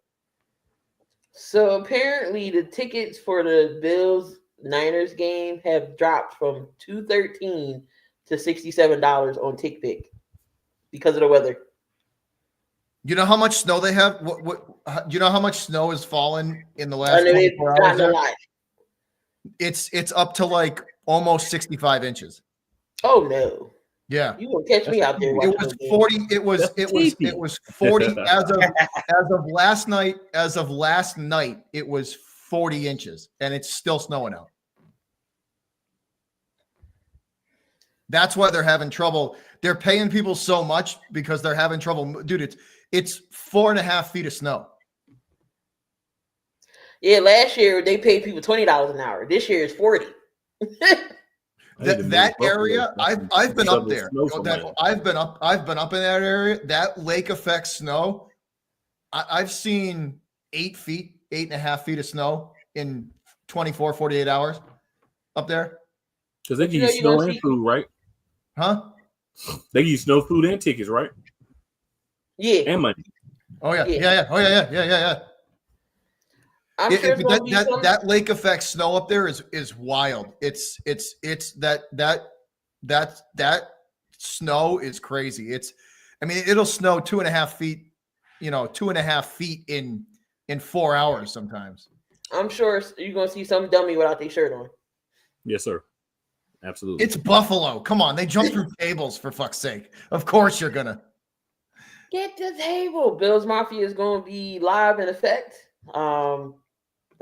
So apparently the tickets for the Bills Niners game have dropped from $213 to $67 on TickPick because of the weather. You know how much snow they have? You know how much snow has fallen in the last 24 hours? Not a lot. It's up to like almost 65 inches. Oh no. Yeah. You gonna catch me out there? It was 40. It was 40 as of last night. As of last night, it was 40 inches, and it's still snowing out. That's why they're having trouble. They're paying people so much because they're having trouble. Dude, it's 4.5 feet of snow. Yeah, last year they paid people $20 an hour. This year is 40. That area, I've been up there. I've been up in that area. That lake effect snow. I've seen 8.5 feet of snow in 24, 48 hours up there. Because they give you snow and food, right? Huh? They give you snow, food, and tickets, right? Yeah. And money. Oh yeah. Yeah. Oh yeah. I'm sure that lake effect snow up there is wild. It's that snow is crazy. It'll snow 2.5 feet, 2.5 feet in 4 hours sometimes. I'm sure you're gonna see some dummy without their shirt on. Yes, sir. Absolutely. It's Buffalo. Come on, they jump through tables for fuck's sake. Of course you're gonna get the table. Bills Mafia is gonna be live in effect.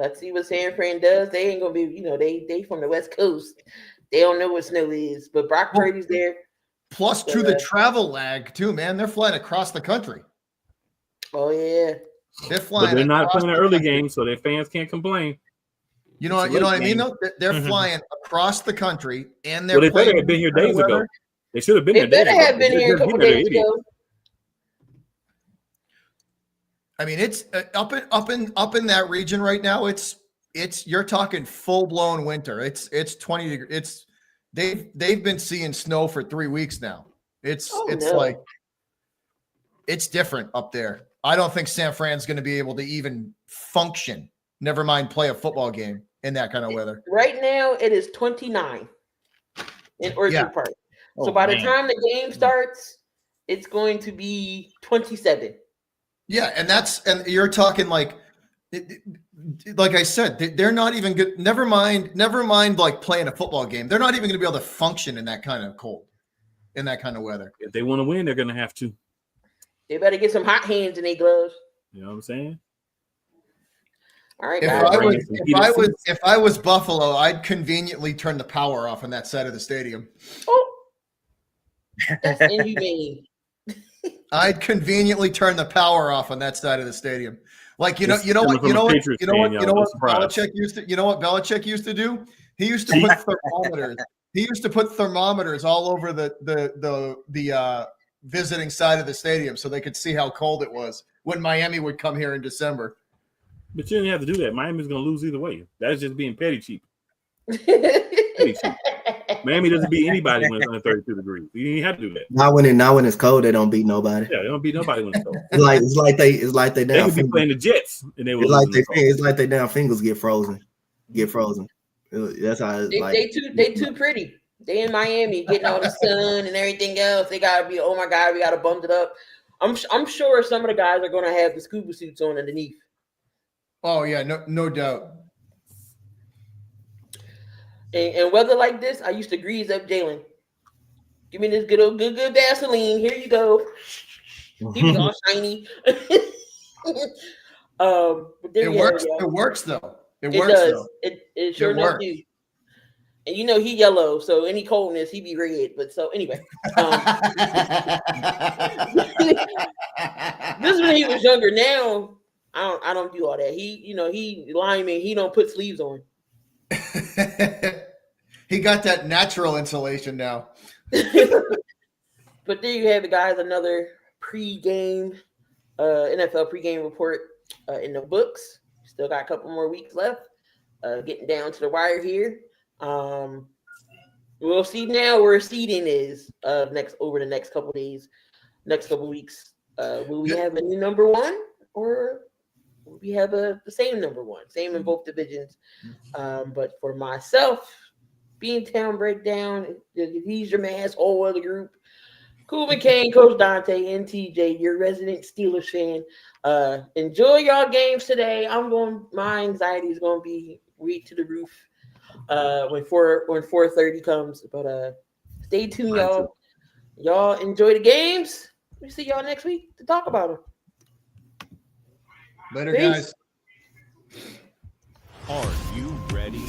Let's see what San Fran does. They ain't gonna be, they from the West Coast. They don't know what snow is, but Brock Purdy's there. Plus, to the travel lag too, man. They're flying across the country. Oh yeah, they're flying. But they're not playing an early game, so their fans can't complain. You know what I mean? Though they're flying across the country, and they're. Well, they better have been here days ago. They should have been there. They better have been here a couple days ago. I mean, it's up in that region right now. It's you're talking full blown winter. It's 20 degrees. They've been seeing snow for 3 weeks now. It's different up there. I don't think San Fran's going to be able to even function. Never mind play a football game in that kind of weather. Right now, it is 29 in Orchard Park. So by the time the game starts, it's going to be 27. Yeah, and you're talking like I said, they're not even good. Never mind like playing a football game. They're not even going to be able to function in that kind of cold, in that kind of weather. If they want to win, they're going to have to. They better get some hot hands in their gloves. You know what I'm saying? All right, if I was Buffalo, I'd conveniently turn the power off on that side of the stadium. Oh, that's inhumane. I'd conveniently turn the power off on that side of the stadium. Like you know what Belichick used to do? He used to put thermometers. He used to put thermometers all over the visiting side of the stadium so they could see how cold it was when Miami would come here in December. But you didn't have to do that. Miami's going to lose either way. That's just being petty cheap. Petty cheap. Miami doesn't beat anybody when it's under 32 degrees. You didn't have to do that. Not when it's cold, they don't beat nobody. Yeah, they don't beat nobody when it's cold. It's like they They could be playing the Jets and they would. It's like they damn fingers get frozen. That's how it's like. They too pretty. They in Miami getting all the sun and everything else. They gotta be, oh my God, we gotta bump it up. I'm sure some of the guys are gonna have the scuba suits on underneath. Oh yeah, no doubt. And weather like this, I used to grease up Jalen. Give me this good Vaseline. Here you go. He was all shiny. It works. Yeah. It works though. It works. Does. Though. It sure does do. And he yellow, so any coldness he be red. But so anyway, this is when he was younger. Now I don't do all that. He lineman. He don't put sleeves on. He got that natural insulation now. But there you have it, guys. Another pregame, NFL pregame report in the books. Still got a couple more weeks left. Getting down to the wire here. We'll see now where seeding is over the next couple days, next couple weeks. Will we have a new number one, or will we have the same number one? Same in both divisions. But for myself, Beantown Breakdown, the Leisure Mass, all other group, Cool McCain, Coach Dante, and TJ, your resident Steelers fan. Enjoy y'all games today. My anxiety is gonna be way to the roof when 4:30 comes. But stay tuned, y'all. Y'all enjoy the games. We see y'all next week to talk about them. Later, Peace. guys. Are you ready?